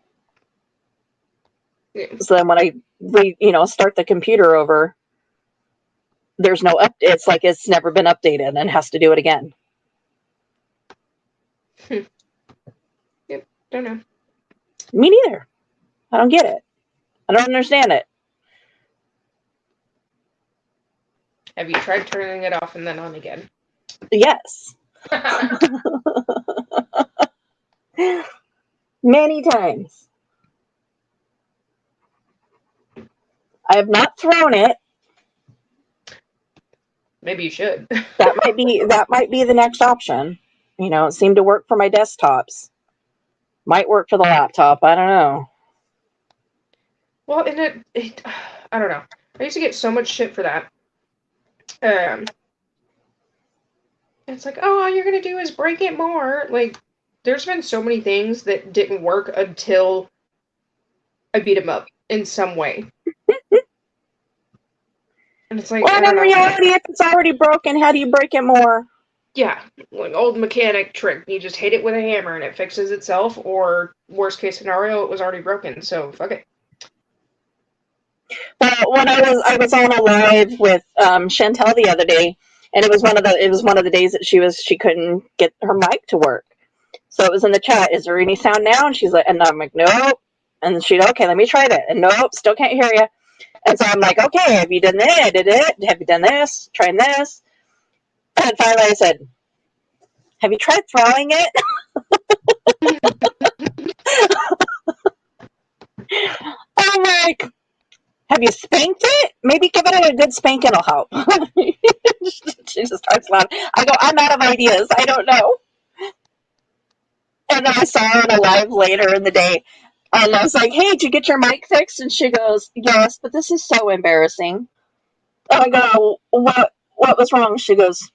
Yeah. So then when I start the computer over, there's no up. It's like it's never been updated and has to do it again. Yep, don't know. Me neither. I don't get it. I don't understand it. Have you tried turning it off and then on again? Yes. Many times. I have not thrown it. Maybe you should. That might be the next option. It seemed to work for my desktops. Might work for the laptop. I don't know. Well, and it I don't know. I used to get so much shit for that. It's like, oh, all you're gonna do is break it more. Like, there's been so many things that didn't work until I beat them up in some way. And it's like, Well, I in don't know. reality, if it's already broken, how do you break it more? Yeah, like old mechanic trick. You just hit it with a hammer and it fixes itself, or worst case scenario, it was already broken, so fuck it. Well, when I was on a live with Chantel the other day, and it was one of the days that she couldn't get her mic to work. So it was in the chat. Is there any sound now? And she's like, and I'm like, nope. And she'd, okay, let me try that. And nope, still can't hear you. And so I'm like, okay, have you done that? I did it. Have you done this? Trying this? And finally I said, have you tried throwing it? I'm like, have you spanked it? Maybe give it a good spanking will help. She just starts laughing. I go, I'm out of ideas. I don't know. And then I saw her in a live later in the day. And I was like, hey, did you get your mic fixed? And she goes, yes, but this is so embarrassing. And I go, what was wrong? She goes,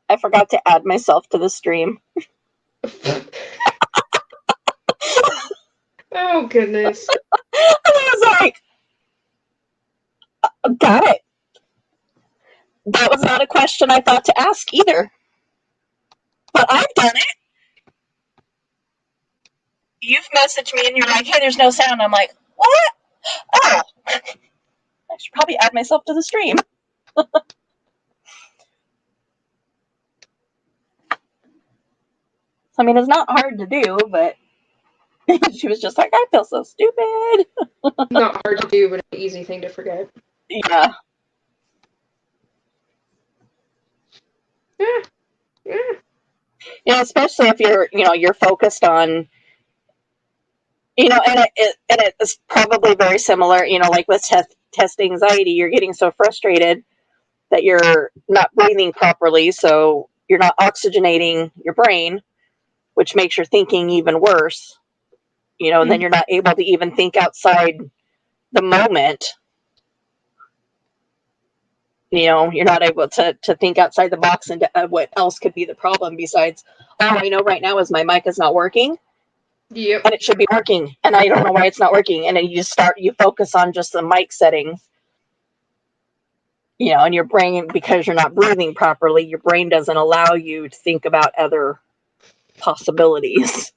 I forgot to add myself to the stream. Oh, goodness. And I was like, got it. That was not a question I thought to ask either. But I've done it. You've messaged me and you're like, hey, there's no sound. I'm like, what? Oh, I should probably add myself to the stream. I mean, it's not hard to do, but she was just like, I feel so stupid. Not hard to do, but an easy thing to forget. Yeah. Yeah. Especially if you're focused on, and it's probably very similar, like with test anxiety, you're getting so frustrated that you're not breathing properly, so you're not oxygenating your brain, which makes your thinking even worse, and then you're not able to even think outside the moment. You're not able to think outside the box and what else could be the problem besides, I know right now is my mic is not working. Yep. And it should be working, and I don't know why it's not working. And then you focus on just the mic settings, and your brain, because you're not breathing properly, your brain doesn't allow you to think about other possibilities.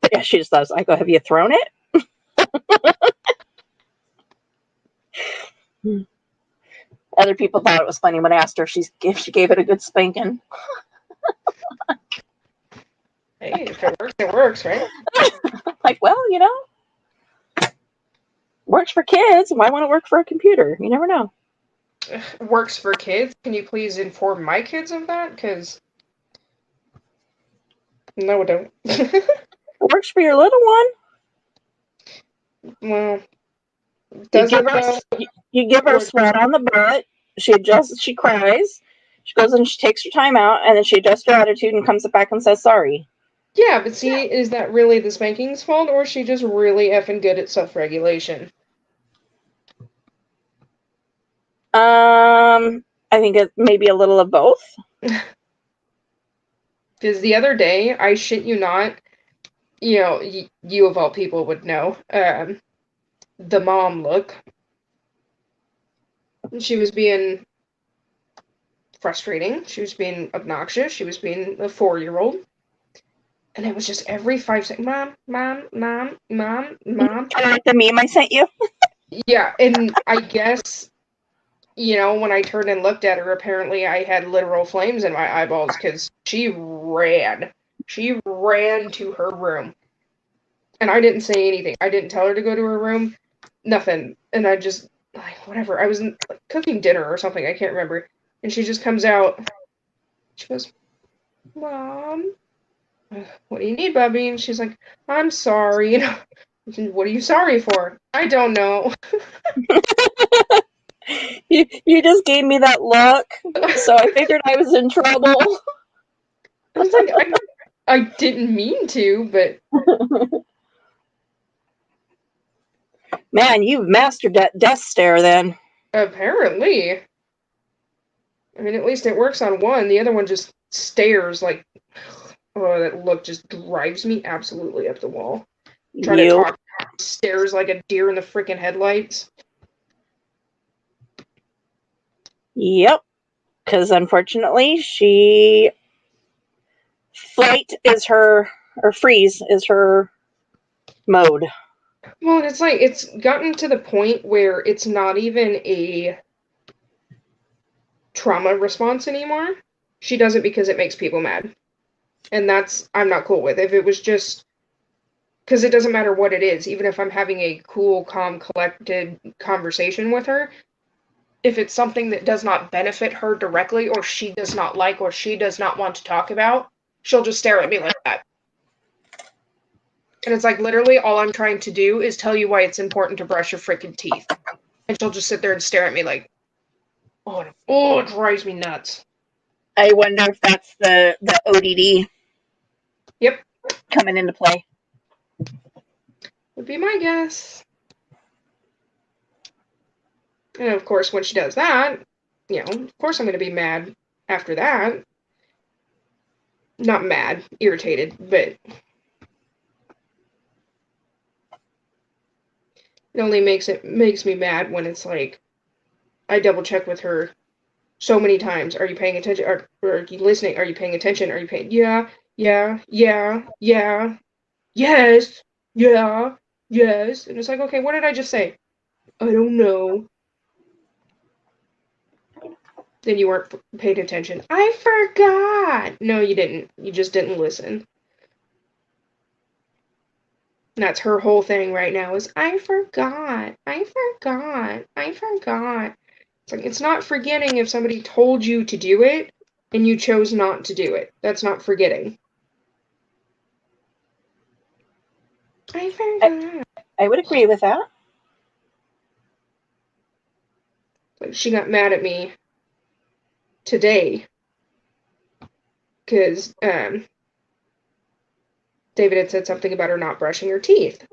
But yeah, she just thought, I go, have you thrown it? Other people thought it was funny when I asked her if she gave it a good spanking. Hey, if it works, it works, right? Like, well, works for kids. Why won't it work for a computer? You never know. Works for kids. Can you please inform my kids of that? Because no, it don't. It works for your little one. Well, You does give it her, though? you give her a Or- sweat on the butt. She adjusts. She cries. She goes and she takes her time out, and then she adjusts her attitude and comes back and says sorry. Yeah, but see, is that really the spanking's fault, or is she just really effing good at self-regulation? I think it may be a little of both. Because the other day, I shit you not, you of all people would know, the mom look. She was being frustrating. She was being obnoxious. She was being a 4-year-old. And it was just every 5 seconds, mom, mom, mom, mom, mom. Kind of like the meme I sent you. Yeah, and I guess, when I turned and looked at her, apparently I had literal flames in my eyeballs because she ran. She ran to her room. And I didn't say anything. I didn't tell her to go to her room. Nothing. And I just, whatever. I was cooking dinner or something. I can't remember. And she just comes out. She goes, Mom, what do you need, Bubby? And she's like, I'm sorry. What are you sorry for? I don't know. You just gave me that look, so I figured I was in trouble. I was like, I didn't mean to, but Man, you've mastered that death stare then. apparently. I mean, at least it works on one. The other one just stares like, oh, that look just drives me absolutely up the wall. Try to talk, stares like a deer in the freaking headlights. Yep. Because unfortunately, flight is her, or freeze is her mode. Well, it's like, it's gotten to the point where it's not even a trauma response anymore. She does it because it makes people mad. And I'm not cool with. If it was just, because it doesn't matter what it is, even if I'm having a cool, calm, collected conversation with her, if it's something that does not benefit her directly, or she does not like, or she does not want to talk about, she'll just stare at me like that. And it's like, literally, all I'm trying to do is tell you why it's important to brush your freaking teeth. And she'll just sit there and stare at me like, oh, it drives me nuts. I wonder if that's the ODD. Yep. Coming into play. Would be my guess. And of course, when she does that, of course I'm going to be mad after that. Not mad, irritated, but it only makes me mad when it's like, I double check with her so many times. Are you paying attention? Or are you listening? Are you paying attention? Are you paying? Yeah, yes, yeah, yes. And it's like, okay, what did I just say? I don't know. Then you weren't paying attention. I forgot. No, you didn't. You just didn't listen. And that's her whole thing right now is, I forgot. It's like, it's not forgetting if somebody told you to do it and you chose not to do it. That's not forgetting. I forgot. I would agree with that. Like, she got mad at me today because David had said something about her not brushing her teeth.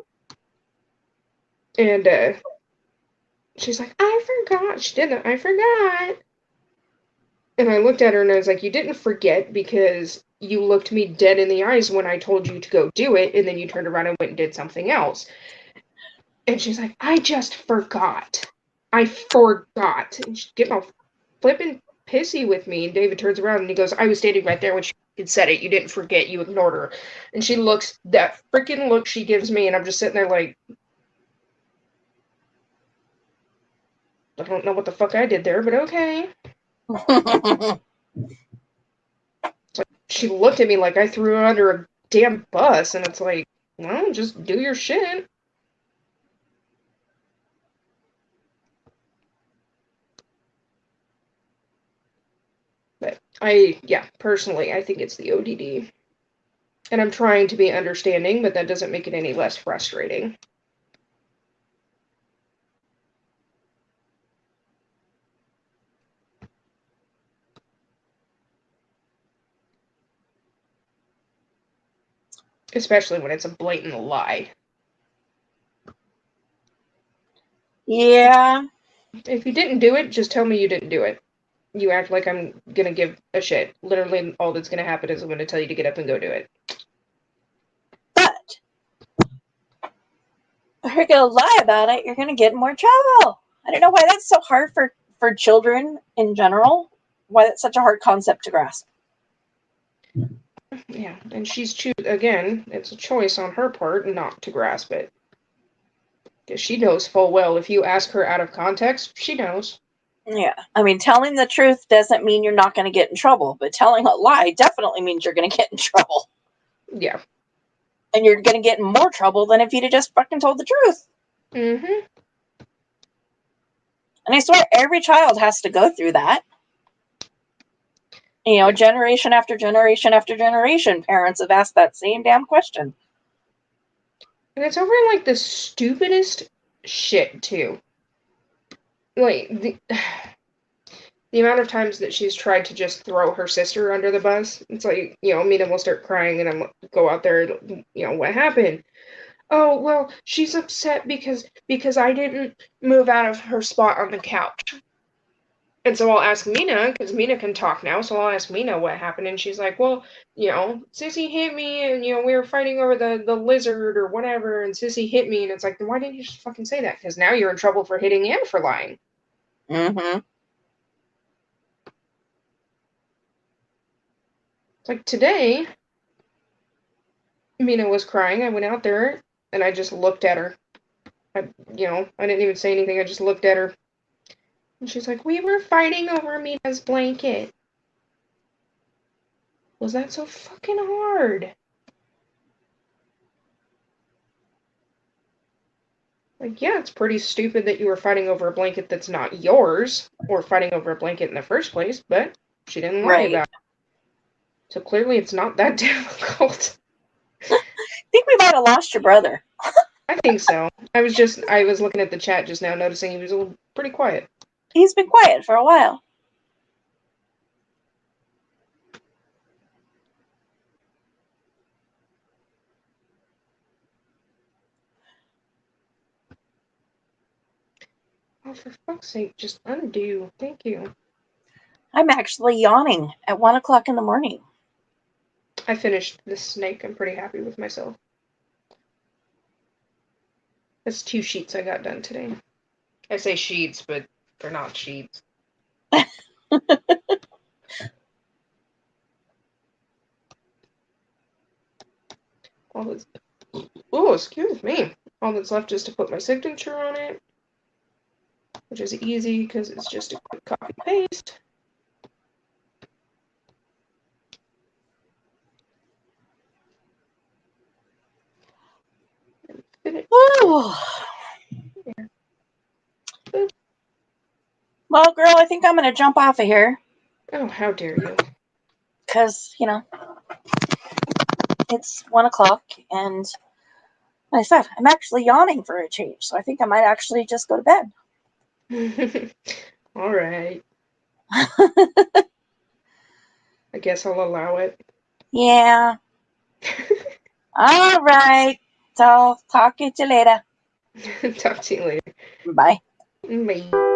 And she's like, I forgot. She didn't. I forgot. And I looked at her and I was like, you didn't forget because you looked me dead in the eyes when I told you to go do it, and then you turned around and went and did something else. And she's like, I just forgot. I forgot. And she's getting all flippin' pissy with me. And David turns around and he goes, I was standing right there when she said it. You didn't forget. You ignored her. And she looks, that freaking look she gives me, and I'm just sitting there like, I don't know what the fuck I did there, but okay. She looked at me like I threw her under a damn bus, and it's like, well, just do your shit. But personally, I think it's the ODD. And I'm trying to be understanding, but that doesn't make it any less frustrating. Especially when it's a blatant lie. Yeah. If you didn't do it, just tell me you didn't do it. You act like I'm gonna give a shit. Literally, all that's gonna happen is I'm gonna tell you to get up and go do it. But if you're gonna lie about it, you're gonna get in more trouble. I don't know why that's so hard for children in general. Why that's such a hard concept to grasp. Yeah, and again, it's a choice on her part not to grasp it. Because she knows full well if you ask her out of context, she knows. Yeah. I mean, telling the truth doesn't mean you're not going to get in trouble, but telling a lie definitely means you're going to get in trouble. Yeah. And you're going to get in more trouble than if you'd have just fucking told the truth. Mm-hmm. And I swear every child has to go through that. You know, generation after generation after generation, parents have asked that same damn question. And it's over like the stupidest shit, too. Like, the amount of times that she's tried to just throw her sister under the bus. It's like, Mina will start crying and I'm go out there, what happened? Oh, well, she's upset because I didn't move out of her spot on the couch. And so I'll ask Mina, because Mina can talk now, so I'll ask Mina what happened, and she's like, well, Sissy hit me, and, we were fighting over the lizard or whatever, and Sissy hit me, and it's like, then why didn't you just fucking say that? Because now you're in trouble for hitting and for lying. Mm-hmm. It's like, today, Mina was crying, I went out there, and I just looked at her. I didn't even say anything, I just looked at her. And she's like, we were fighting over Mina's blanket. Was that so fucking hard? Like, yeah, it's pretty stupid that you were fighting over a blanket that's not yours, or fighting over a blanket in the first place, but she didn't lie about it. So clearly it's not that difficult. I think we might have lost your brother. I think so. I was looking at the chat just now, noticing he was pretty quiet. He's been quiet for a while. Oh, for fuck's sake, just undo. Thank you. I'm actually yawning at 1 o'clock in the morning. I finished this snake. I'm pretty happy with myself. That's 2 sheets I got done today. I say sheets, but they're not sheets. Excuse me. All that's left is to put my signature on it, which is easy because it's just a quick copy paste. Well, girl, I think I'm going to jump off of here. Oh, how dare you. Because, it's 1 o'clock, and like I said, I'm actually yawning for a change, so I think I might actually just go to bed. All right. I guess I'll allow it. Yeah. All right. So, talk to you later. Talk to you later. Bye. Bye.